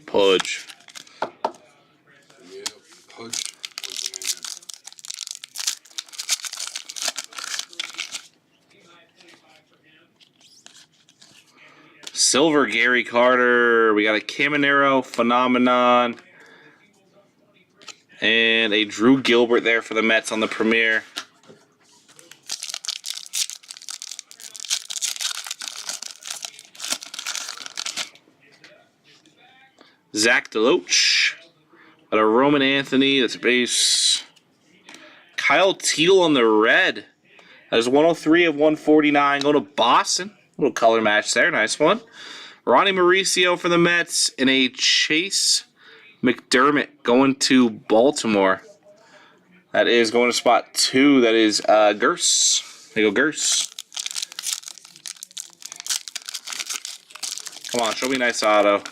Pudge. Yeah, Pudge was the man. Silver Gary Carter. We got a Caminero Phenomenon. And a Drew Gilbert there for the Mets on the Premier. Zach DeLoach. Got a Roman Anthony. That's a base. Kyle Teal on the red. That is 103 of 149. Going to Boston. Little color match there. Nice one. Ronnie Mauricio for the Mets and a Chase McDermott going to Baltimore. That is going to spot 2. That is Gurse. There you go, Gurse. Come on, show me a nice auto.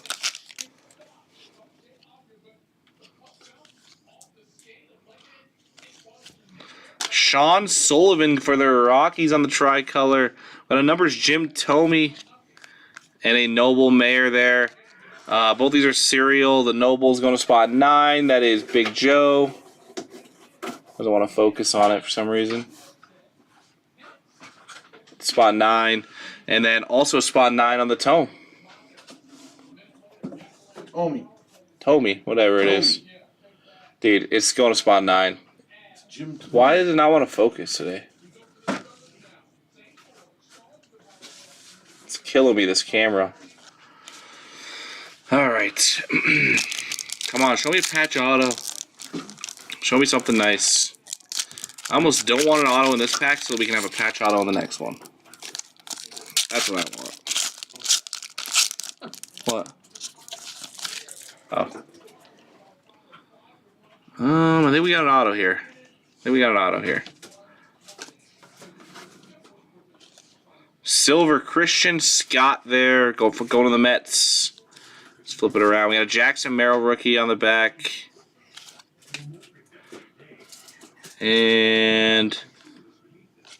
Sean Sullivan for the Rockies on the tricolor. But a number's Jim Thome and a Noble Mayer there. Both these are serial. The Noble's going to spot 9. That is Big Joe. Doesn't want to focus on it for some reason. Spot 9. And then also spot 9 on the Thome. Thome, whatever it is. Dude, it's going to spot 9. Why does it not want to focus today? It's killing me, this camera. Alright. Come on, show me a patch auto. Show me something nice. I almost don't want an auto in this pack so we can have a patch auto in the next one. That's what I want. What? Oh. I think we got an auto here. Silver Christian Scott there. Going to the Mets. Let's flip it around. We got a Jackson Merrill rookie on the back. And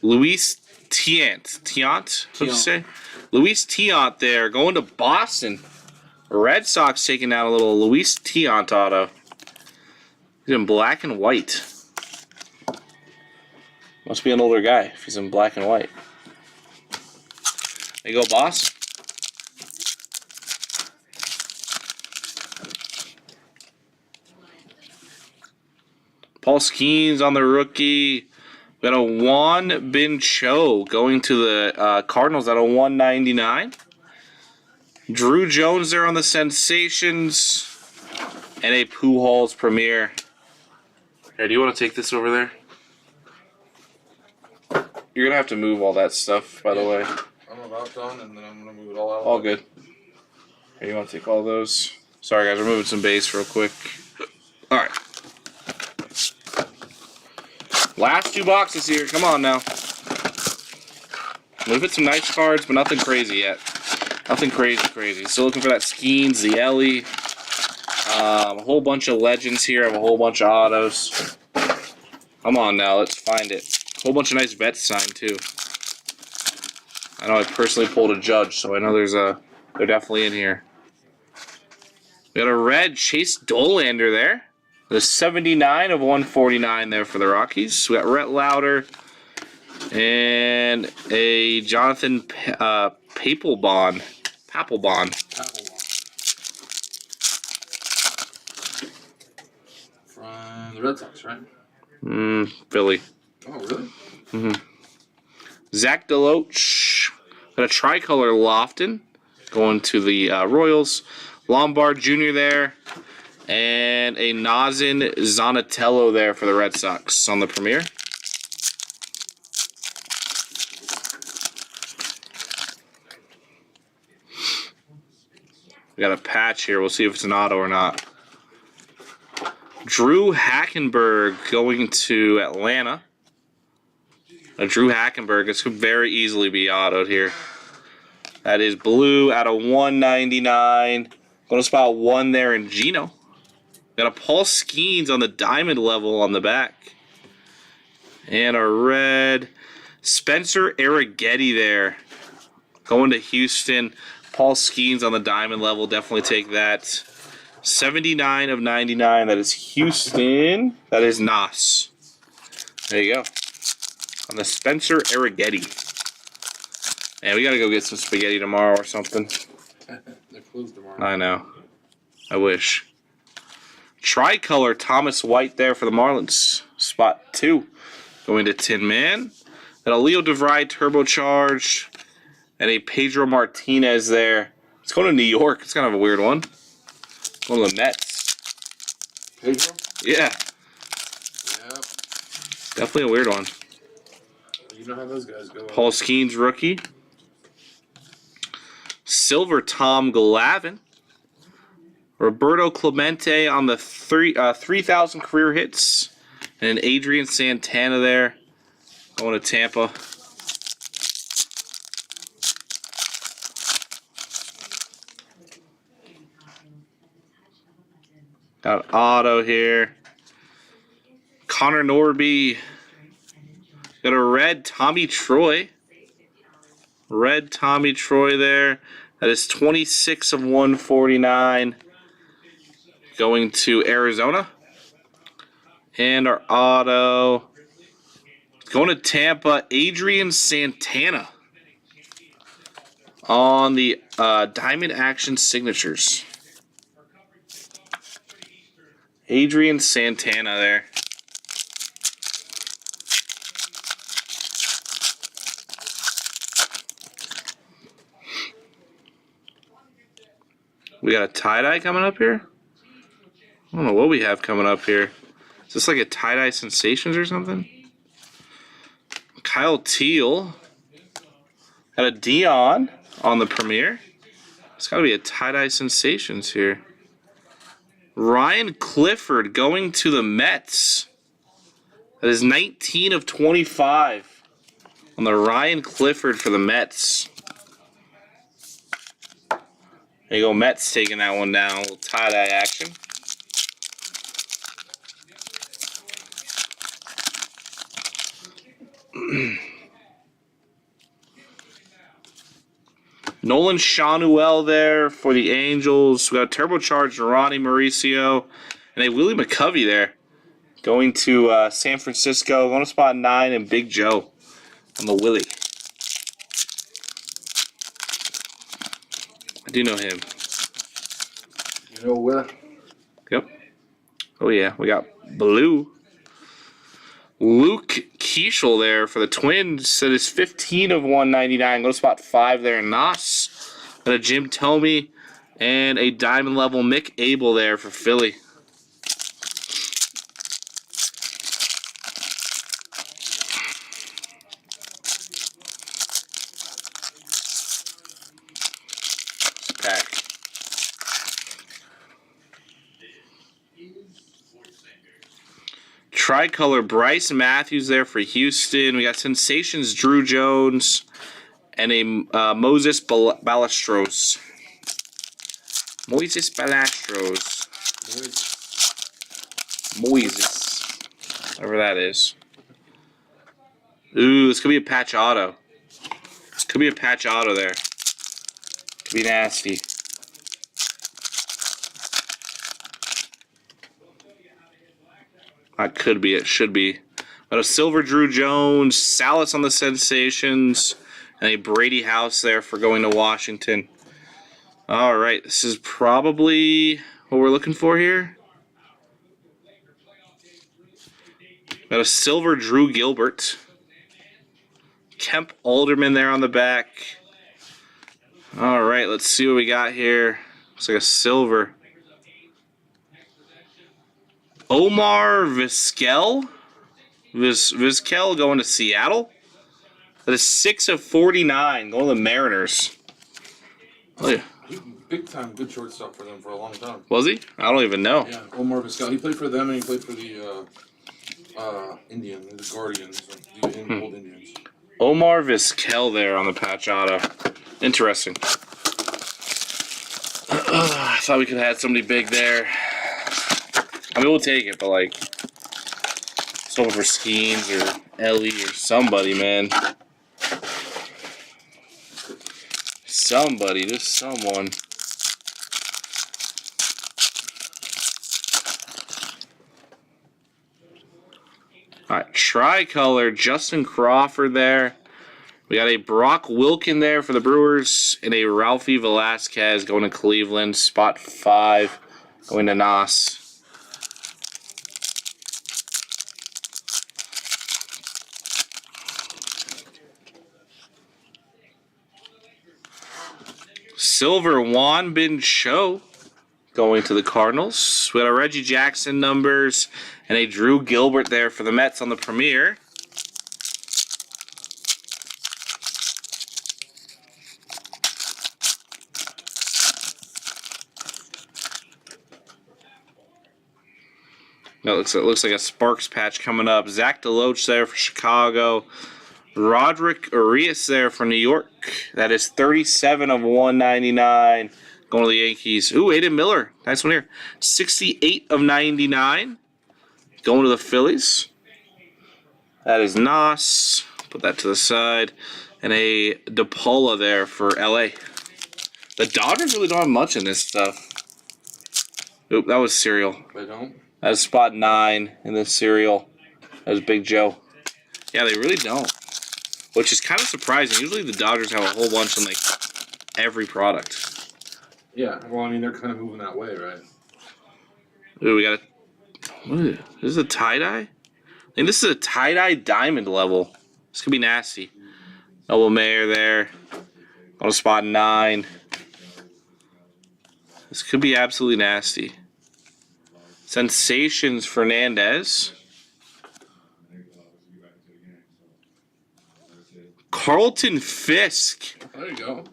Luis Tiant. What'd you say? Luis Tiant there. Going to Boston. Red Sox taking out a little Luis Tiant auto. He's in black and white. Must be an older guy if he's in black and white. There you go, boss. Paul Skeens on the rookie. We got a Juan Bin Cho going to the Cardinals at a 199. Drew Jones there on the Sensations. And a Pujols Premier. Hey, do you want to take this over there? You're going to have to move all that stuff, by the way. I'm about done, and then I'm going to move it all out. All good. Here, you want to take all those? Sorry, guys, we're moving some base real quick. All right. Last 2 boxes here. Come on now. We've hit some nice cards, but nothing crazy yet. Nothing crazy. Still looking for that Skeens, the Ellie. A whole bunch of legends here. I have a whole bunch of autos. Come on now, let's find it. A whole bunch of nice vets signed too. I know I personally pulled a Judge, so I know they're definitely in here. We got a red Chase Dolander there. The 79 of 149 there for the Rockies. We got Rhett Lauder and a Jonathan Papelbon. From the Red Sox, right? Philly. Oh, really? Mm-hmm. Zach DeLoach. Got a tricolor Lofton going to the Royals. Lombard Jr. there. And a Nazin Zonatello there for the Red Sox on the Premier. We got a patch here. We'll see if it's an auto or not. Drew Hackenberg going to Atlanta. Drew Hackenberg. This could very easily be autoed here. That is blue out of 199. Going to spot 1 there in Gino. Got a Paul Skeens on the diamond level on the back. And a red Spencer Arrighetti there. Going to Houston. Paul Skeens on the diamond level. Definitely take that. 79 of 99. That is Houston. That is Nas. There you go. On the Spencer Arrighetti. Man, we got to go get some spaghetti tomorrow or something. They're closed tomorrow. I know. I wish. Tricolor Thomas White there for the Marlins. Spot 2. Going to Tin Man. Then a Leo DeVry turbocharged. And a Pedro Martinez there. It's going to New York. It's kind of a weird one. It's one of the Mets. Pedro? Yeah. Yep. Definitely a weird one. You know how those guys go. Paul Skeens rookie. silver Tom Glavine. Roberto Clemente on the 3,000 career hits. And Adrian Santana there going to Tampa. Got an auto here. Connor Norby. Got a red Tommy Troy. Red Tommy Troy there. That is 26 of 149. Going to Arizona. And our auto. Going to Tampa, Adrian Santana. On the Diamond Action Signatures. Adrian Santana there. We got a tie-dye coming up here? I don't know what we have coming up here. Is this like a tie-dye Sensations or something? Kyle Teal. Got a Dion on the premiere. It's got to be a tie-dye Sensations here. Ryan Clifford going to the Mets. That is 19 of 25 on the Ryan Clifford for the Mets. There you go, Mets taking that one down. A little tie-dye action. Nolan Shanuel there for the Angels. We got a turbocharged Ronnie Mauricio. And a Willie McCovey there. Going to San Francisco. Going to spot 9 and Big Joe on the Willie. I do know him. You know Will? Yep. Oh yeah, we got blue. Luke Keeschel there for the Twins. That is 15 of 199. Go to spot 5 there in Nos. Got a Jim Thome and a diamond level Mick Abel there for Philly. Pack. Tricolor Bryce Matthews there for Houston. We got Sensations Drew Jones and a Moses Ballastros. Moises Ballastros. Moises. Whatever that is. Ooh, this could be a patch auto. This could be a patch auto there. Could be nasty. That could be. It should be. But a silver Drew Jones, Salas on the Sensations, and a Brady House there for going to Washington. All right, this is probably what we're looking for here. Got a silver Drew Gilbert. Kemp Alderman there on the back. All right, let's see what we got here. Looks like a silver. Omar Vizquel. Vizquel going to Seattle. That is 6 of 49. Going to the Mariners. Oh, yeah. Big time good shortstop for them for a long time. Was he? I don't even know. Yeah, Omar Vizquel. He played for them and he played for the Indians, the Guardians, the old Indians. Omar Vizquel there on the patch auto. Interesting. I thought we could have had somebody big there. I mean, we'll take it, but like, someone for Skeens or Ellie or somebody, man. Somebody, just someone. Alright, tricolor, Justin Crawford there. We got a Brock Wilken there for the Brewers and a Ralphie Velasquez going to Cleveland. Spot 5 going to Nos. Silver Juan Bin Cho going to the Cardinals. We got a Reggie Jackson numbers and a Drew Gilbert there for the Mets on the premiere. No, it looks like a Sparks patch coming up. Zach DeLoach there for Chicago. Roderick Arias there for New York. That is 37 of 199. Going to the Yankees. Ooh, Aiden Miller. Nice one here. 68 of 99. Going to the Phillies. That is Nas. Put that to the side. And a DePaula there for LA. The Dodgers really don't have much in this stuff. Oop, that was Serial. They don't? That was spot 9 in the Serial. That was Big Joe. Yeah, they really don't. Which is kind of surprising. Usually the Dodgers have a whole bunch in like every product. Yeah, well, I mean, they're kind of moving that way, right? Ooh, we got a... What is it? This is a tie-dye? I think this is a tie-dye diamond level. This could be nasty. Noble Mayer there. On spot 9. This could be absolutely nasty. Sensations Fernandez. Carlton Fisk. There you go.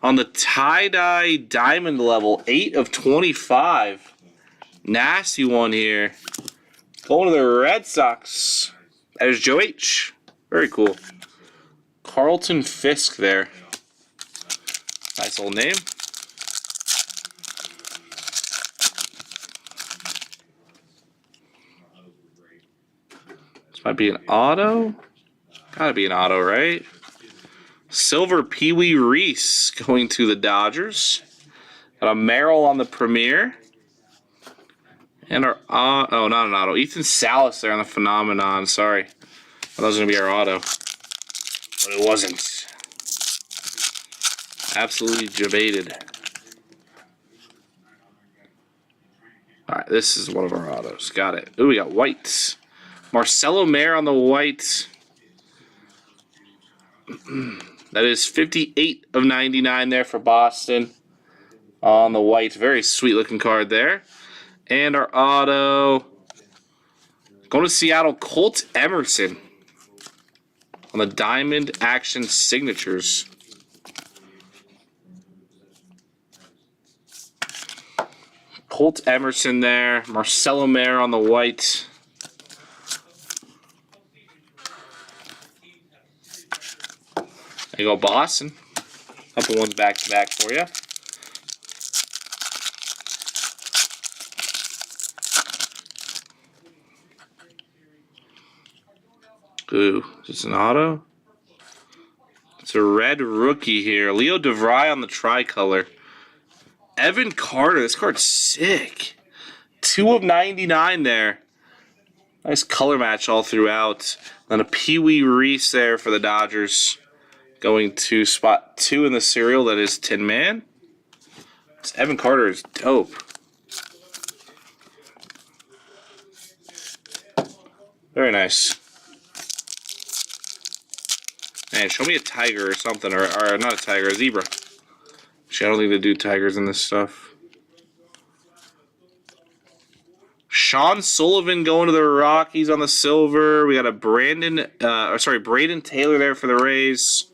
On the tie-dye diamond level. 8 of 25. Nasty one here. Going to the Red Sox. That is Joe H. Very cool. Carlton Fisk there. Nice old name. This might be an auto. Gotta be an auto, right? Silver Pee Wee Reese going to the Dodgers. Got a Merrill on the Premier. And our oh, not an auto. Ethan Salas there on the Phenomenon. Sorry. That was going to be our auto. But it wasn't. Absolutely debated. Alright, this is one of our autos. Got it. Ooh, we got whites. Marcelo Mayer on the white. That is 58 of 99 there for Boston. On the white. Very sweet looking card there. And our auto. Going to Seattle, Colt Emerson. On the Diamond Action Signatures. Colt Emerson there. Marcelo Mayer on the white. There you go, Boston. Couple ones back to back for you. Ooh, is this an auto? It's a red rookie here. Leo DeVry on the tricolor. Evan Carter. This card's sick. 2 of 99 there. Nice color match all throughout. Then a Pee Wee Reese there for the Dodgers. Going to spot 2 in the serial. That is Tin Man. This Evan Carter is dope. Very nice. Man, show me a tiger or something, or not a tiger, a zebra. Actually, I don't think they do tigers in this stuff. Sean Sullivan going to the Rockies on the silver. We got a Braden Taylor there for the Rays.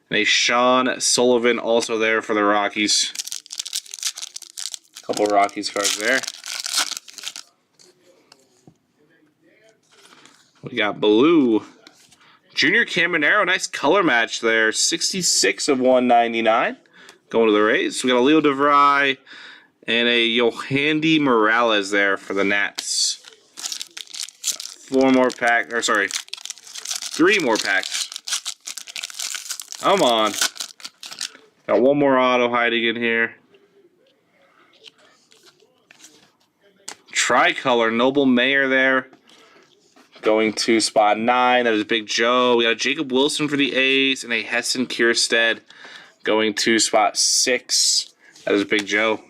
And a Sean Sullivan also there for the Rockies. Couple Rockies cards there. We got blue. Junior Caminero, nice color match there. 66 of 199. Going to the Rays. We got a Leo DeVry and a Yohandy Morales there for the Nats. Got 3 more packs. Come on. Got one more auto hiding in here. Tricolor, Noble Mayer there. Going to spot 9. That is Big Joe. We got a Jacob Wilson for the A's and a Heston Kierstead going to spot 6. That is Big Joe.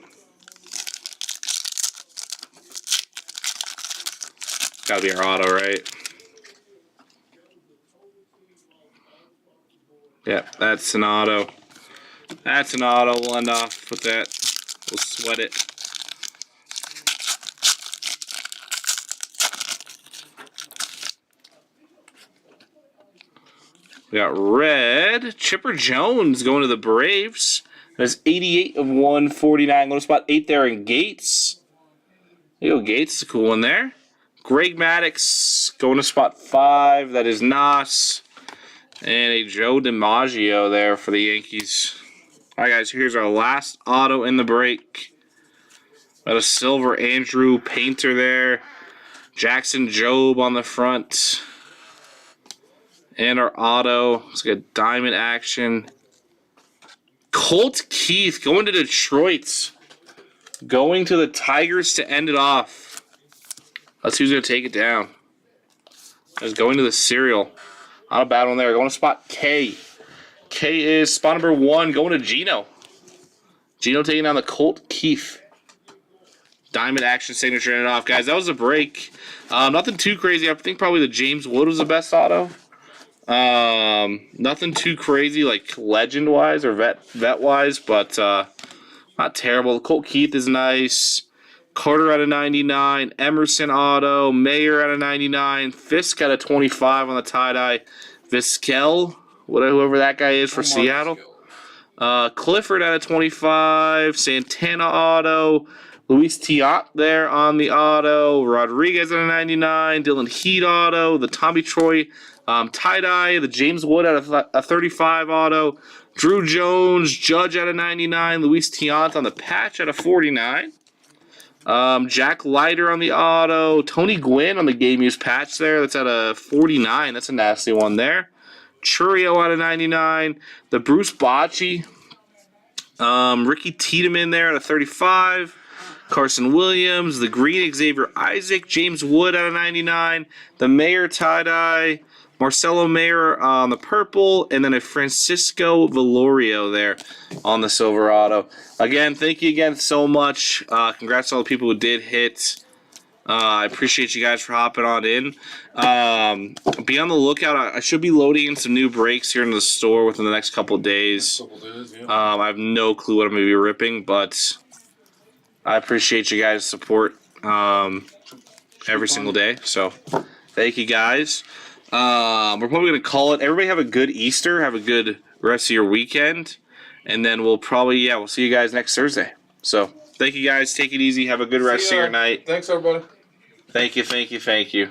Gotta be our auto, right? Yep, that's an auto. That's an auto. We'll end off with that. We'll sweat it. We got red. Chipper Jones going to the Braves. That's 88 of 149. Little spot 8 there in Gates. There you go, Gates. It's a cool one there. Greg Maddux going to spot 5. That is Nas. And a Joe DiMaggio there for the Yankees. All right, guys, here's our last auto in the break. Got a silver Andrew Painter there. Jackson Jobe on the front. And our auto. Let's get diamond action. Colt Keith going to Detroit. Going to the Tigers to end it off. Let's see who's going to take it down. Just going to the cereal. Not a bad one there. Going to spot K. K is spot number 1. Going to Gino. Gino taking down the Colt Keith. Diamond action signature in it off. Guys, that was a break. Nothing too crazy. I think probably the James Wood was the best auto. Nothing too crazy like legend-wise or vet-wise, but not terrible. The Colt Keith is nice. Carter out of 99. Emerson auto. Mayer out of 99. Fisk out of 25 on the tie-dye. Vizquel, whoever that guy is for Seattle. Clifford out of 25. Santana auto. Luis Tiant there on the auto. Rodriguez out of 99. Dylan Heat auto. The Tommy Troy tie-dye. The James Wood out of a 35 auto. Drew Jones. Judge out of 99. Luis Tiant on the patch out of 49. Jack Leiter on the auto. Tony Gwynn on the game use patch there. That's at a 49. That's a nasty one there. Churio out of 99. The Bruce Bochy. Ricky Tiedemann there at a 35. Carson Williams. The green Xavier Isaac. James Wood out of 99. The Mayer tie-dye. Marcelo Mayer on the purple, and then a Francisco Velorio there on the silver auto. Again, thank you again so much. Congrats to all the people who did hit. I appreciate you guys for hopping on in. Be on the lookout. I should be loading in some new breaks here in the store within the next couple of days. I have no clue what I'm going to be ripping, but I appreciate you guys' support every single day. So, thank you guys. We're probably going to call it. Everybody have a good Easter. Have a good rest of your weekend. And then we'll probably, we'll see you guys next Thursday. So, thank you guys. Take it easy. Have a good rest of your night. Thanks, everybody. Thank you.